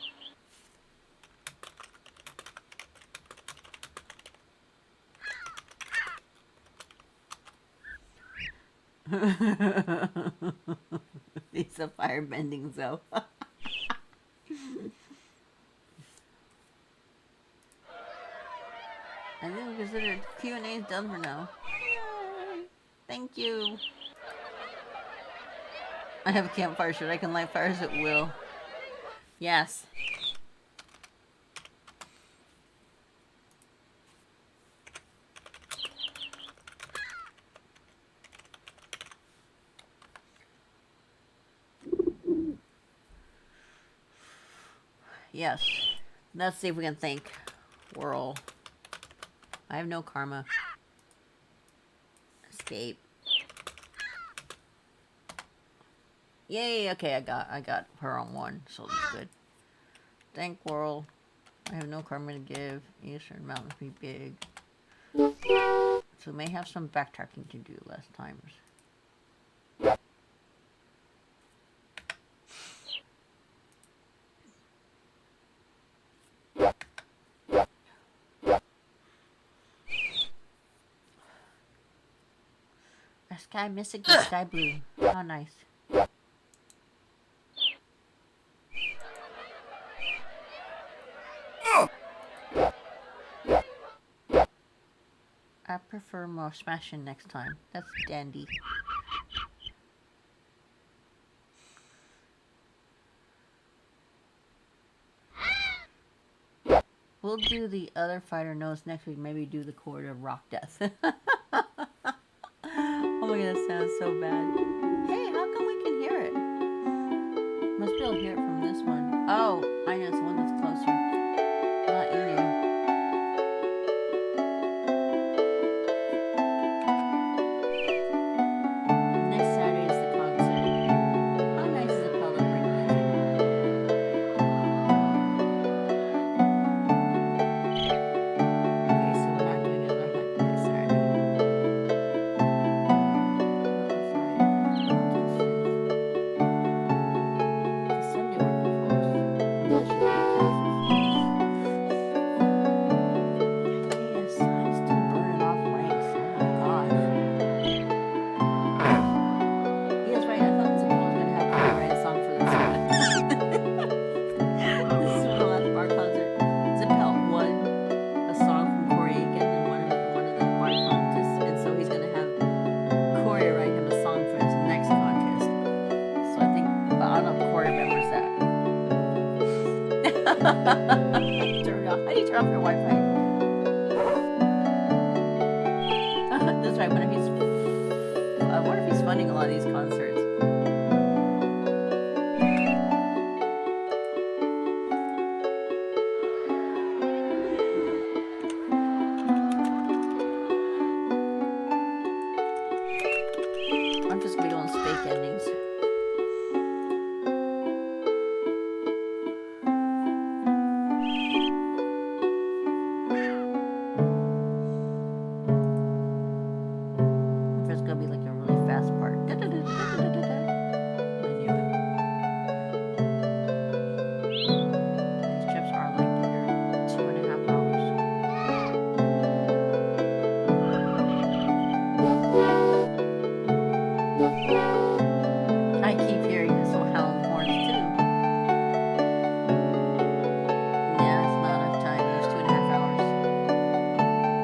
Speaker 1: It's a fire bending zone. I think we consider Q&A is done for now. Yay. Thank you. I have a campfire shirt. I can light fires at will. Yes. Yes. Let's see if we can think. Whirl. I have no karma. Escape. Yay, okay, I got her on one, so that's good. Thank Whirl. I have no karma to give. Eastern Mountains be big. So we may have some backtracking to do last times. Sky Mystic is sky blue. How nice. I prefer more smashing next time. That's dandy. We'll do the other fighter notes next week. Maybe do the chord of Rock Death. Oh my god, that sounds so bad. Hey, how come we can hear it? Must be able to hear it from this one. Oh, I know, it's the one that's closer. Not you. Next Saturday is the concert. How nice is it called to bring music? Okay, so we're not doing another hunt next Saturday. How do you turn off your Wi-Fi? That's right. What if he's these concerts. I'm just gonna be doing fake endings. There's gonna be like a really fast part. I knew it. These trips are like they're 2.5 hours. I keep hearing this one howling horns too. Yeah, it's not enough time. There's 2.5 hours.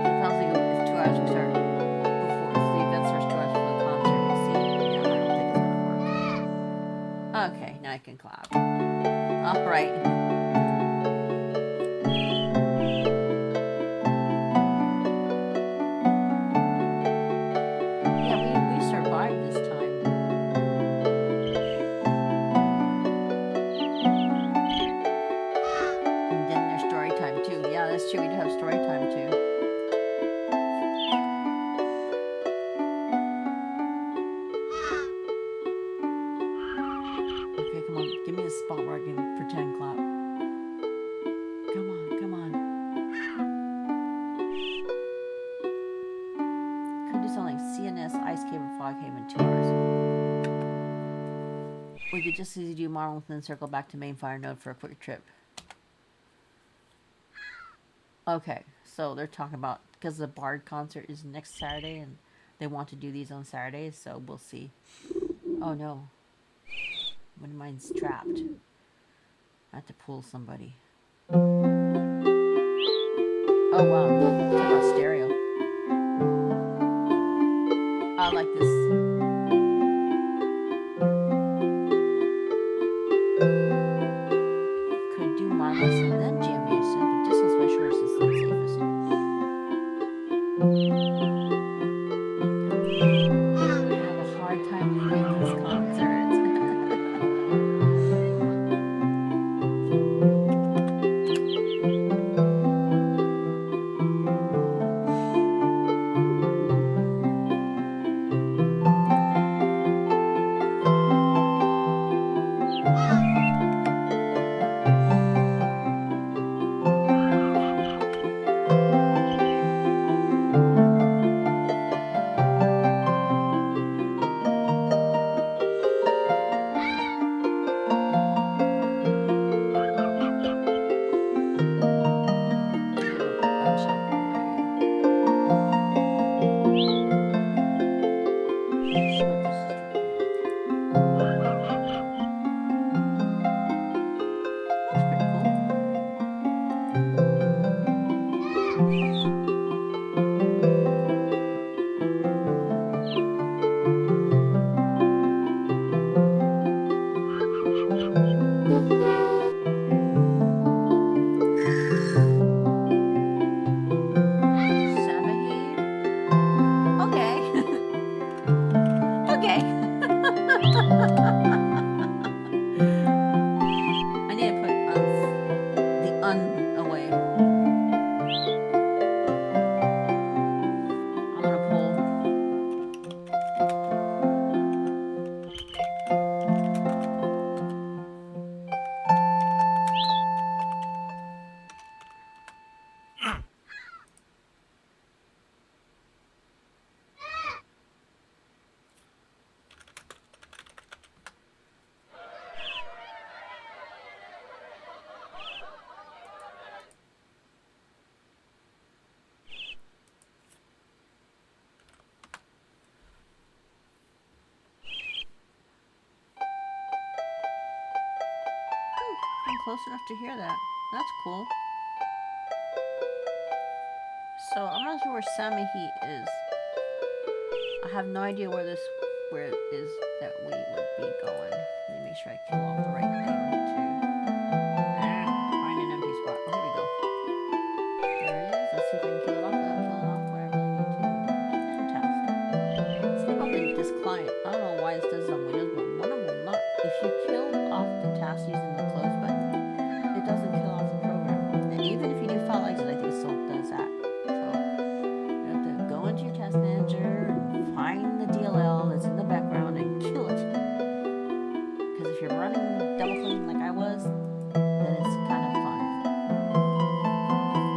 Speaker 1: So probably if 2 hours we start before if the event starts 2 hours before the concert, we'll see. Yeah, I don't think it's gonna work. Okay, now I can clap. All right. Yeah, we survived this time. And then there's story time too. Yeah, that's true. We do have story time too. Okay, come on. Give me a spot where I can pretend clap. Come on, come on. Could do something like CNS, Ice Cave, or Fog Haven 2 hours. We could just easily do Monoliths and then circle back to main fire node for a quick trip. Okay, so they're talking about because the Bard concert is next Saturday and they want to do these on Saturdays, so we'll see. Oh no. One of mine's trapped. I have to pull somebody. Oh wow, talk about stereo. I like this. Could do Monoliths and then GMA soon, but distance by shortest is the safest. I have a hard time leaving these concerts. Close enough to hear that. That's cool. So I'm not sure where Samahi is. I have no idea where it is that we would be going. Let me make sure I kill off the right thing too. Find an empty spot. Oh, here we go. There it is. Let's see if I can kill it off without killing off what I really need to. Fantastic. Let's look up this client. I don't know why this doesn't if you kill off the task using the close button, it doesn't kill off the program. And even if you do file exit, I think it still does that. So you have to go into your task manager, find the DLL that's in the background, and kill it. Because if you're running double clicking like I was, then it's kind of fun.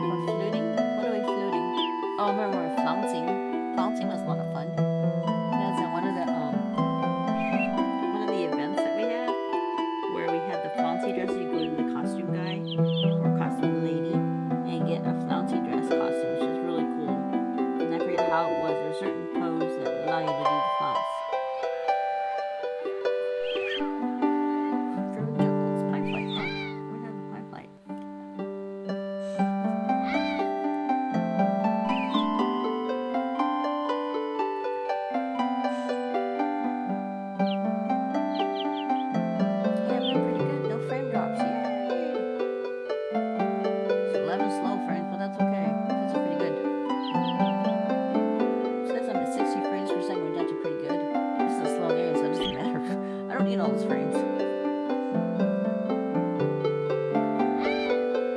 Speaker 1: We're fluting? What are we fluting? Oh, remember we're flouncing. Flouncing was a lot of fun. That's one of the events that we had, where we had the flouncy dress. You go to the costume guy or costume lady and get a flouncy dress costume, which is really cool. And I forget how it was. There's certain pose that allow you to do the flounce. Fruit juggles, pipe flight. Oh, we have the pipe flight. Yeah, we're pretty good. No frame drops. Yay! It's 11 slow frames, but that's okay. That's pretty good. Says I'm at 60 frames per second. That's pretty good. This is a slow game, so it doesn't matter. I don't need all those frames.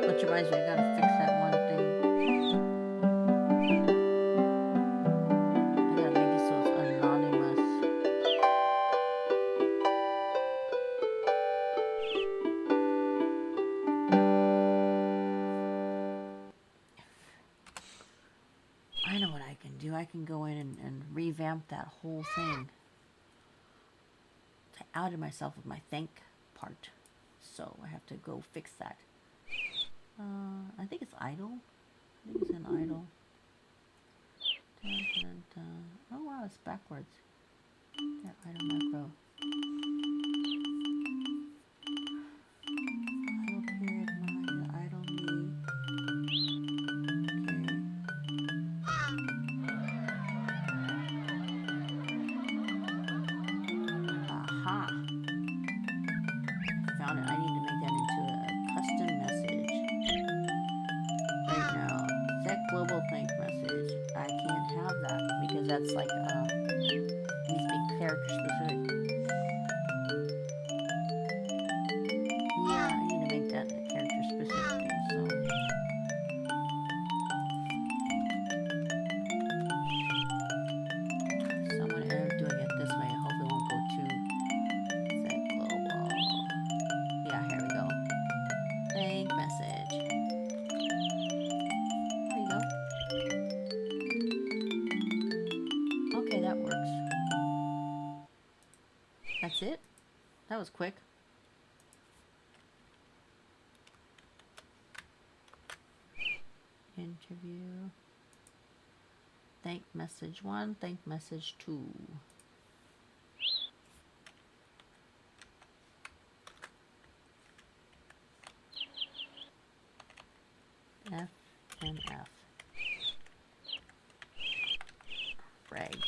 Speaker 1: Which reminds me, I gotta fix that one thing. I gotta make it so it's anonymous. I know what I can do. I can go in and revamp that whole thing. I outed myself with my thank part, so I have to go fix that. I think it's idle. I think it's in idle. Dun, dun, dun. Oh wow, it's backwards. Yeah, idle macro. Idle period, idle me. Aha! Found it. I need to make that into a custom message. Right now, set global thank message. I can't have that because that's like needs to be character specific. Yeah, I need to make that a character specific thing. So I'm gonna end up doing it this way. Hopefully, it won't go too set global. Yeah, here we go. Thank message. There you go. Okay, that works. That's it? That was quick. Interview. Thank message 1, thank message 2. F and F. Frag.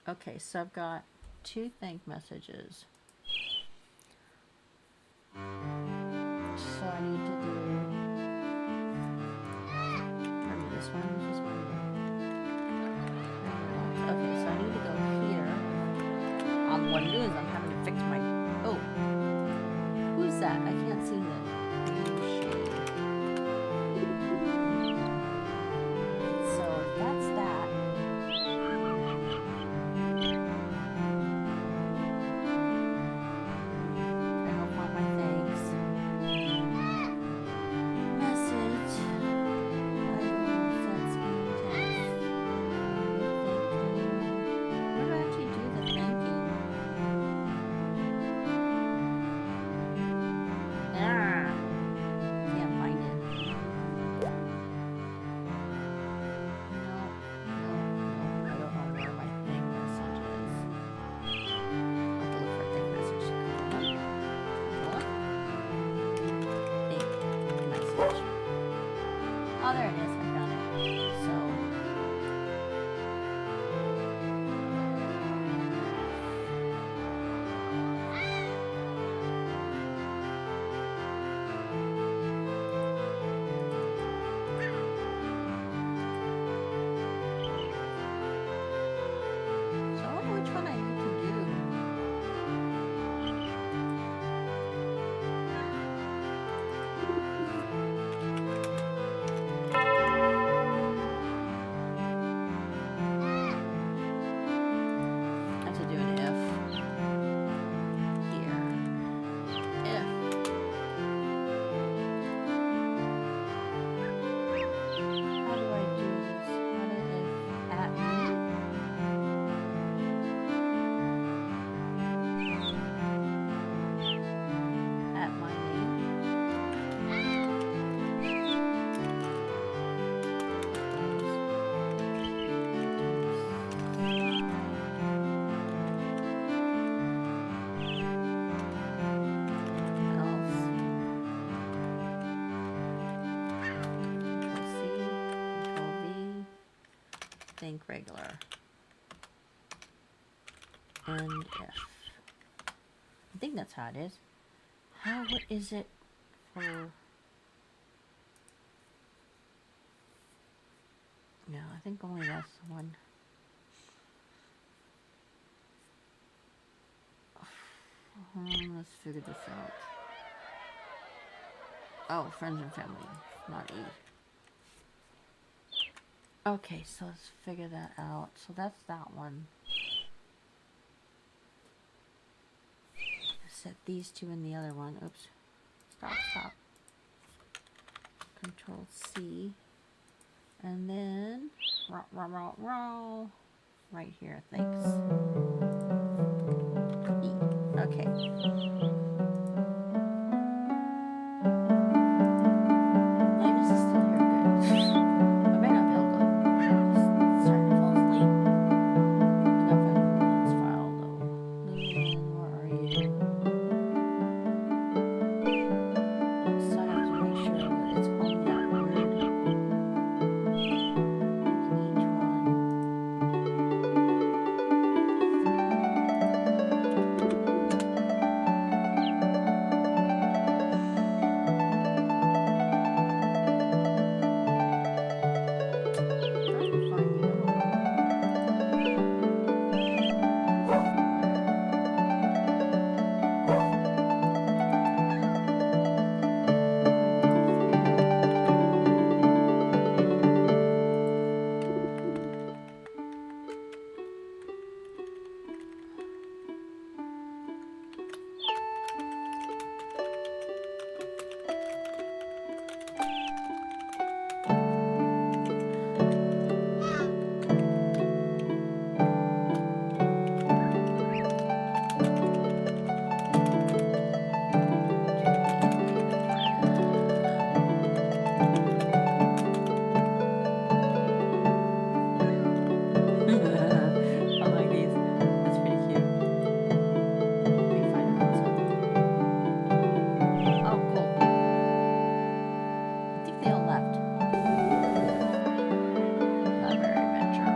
Speaker 1: Okay, so I've got 2 thank messages. So I need to do this one, this one. Okay, so I need to go here. What I'm doing is I'm having to fix my. Oh, who's that? I can't see that. So that's that. I'll find my thanks. Message. Where do I actually do the thanking? and if. I think that's how it is. What is it for? No, I think only that's the one. Let's figure this out. Oh, friends and family, not E. Okay, so let's figure that out. So that's that one. Set these two in the other one. Oops. Stop. Control C. And then right here, thanks. E. Okay. Linus is still here. Good. I may not be able to just starting to fall asleep. I gotta find the Monoliths file though. Lillian, where are you? So I have to make sure that it's on that word. Each one. Trying to find the other one. I like these. That's pretty cute. Let me find out something. Oh, cool. I think they all left. Library adventure.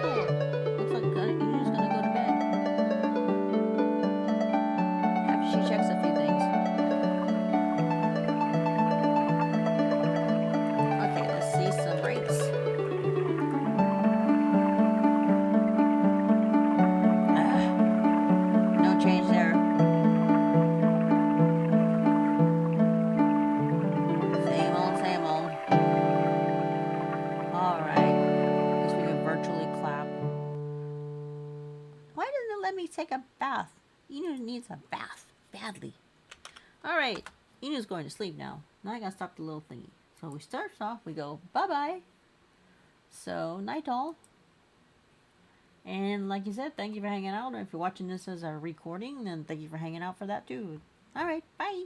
Speaker 1: Cool. Looks like Unu's gonna go to bed. After she checks a few things. Okay, let's see some rates. No change there. Same old. Alright. Guess we can virtually clap. Why doesn't it let me take a bath? Inu needs a bath. Badly. Alright. Inu's going to sleep now. Now I gotta stop the little thingy. So we start off, we go bye-bye. So, night all. And like you said, thank you for hanging out. Or if you're watching this as a recording, then thank you for hanging out for that too. Alright, bye.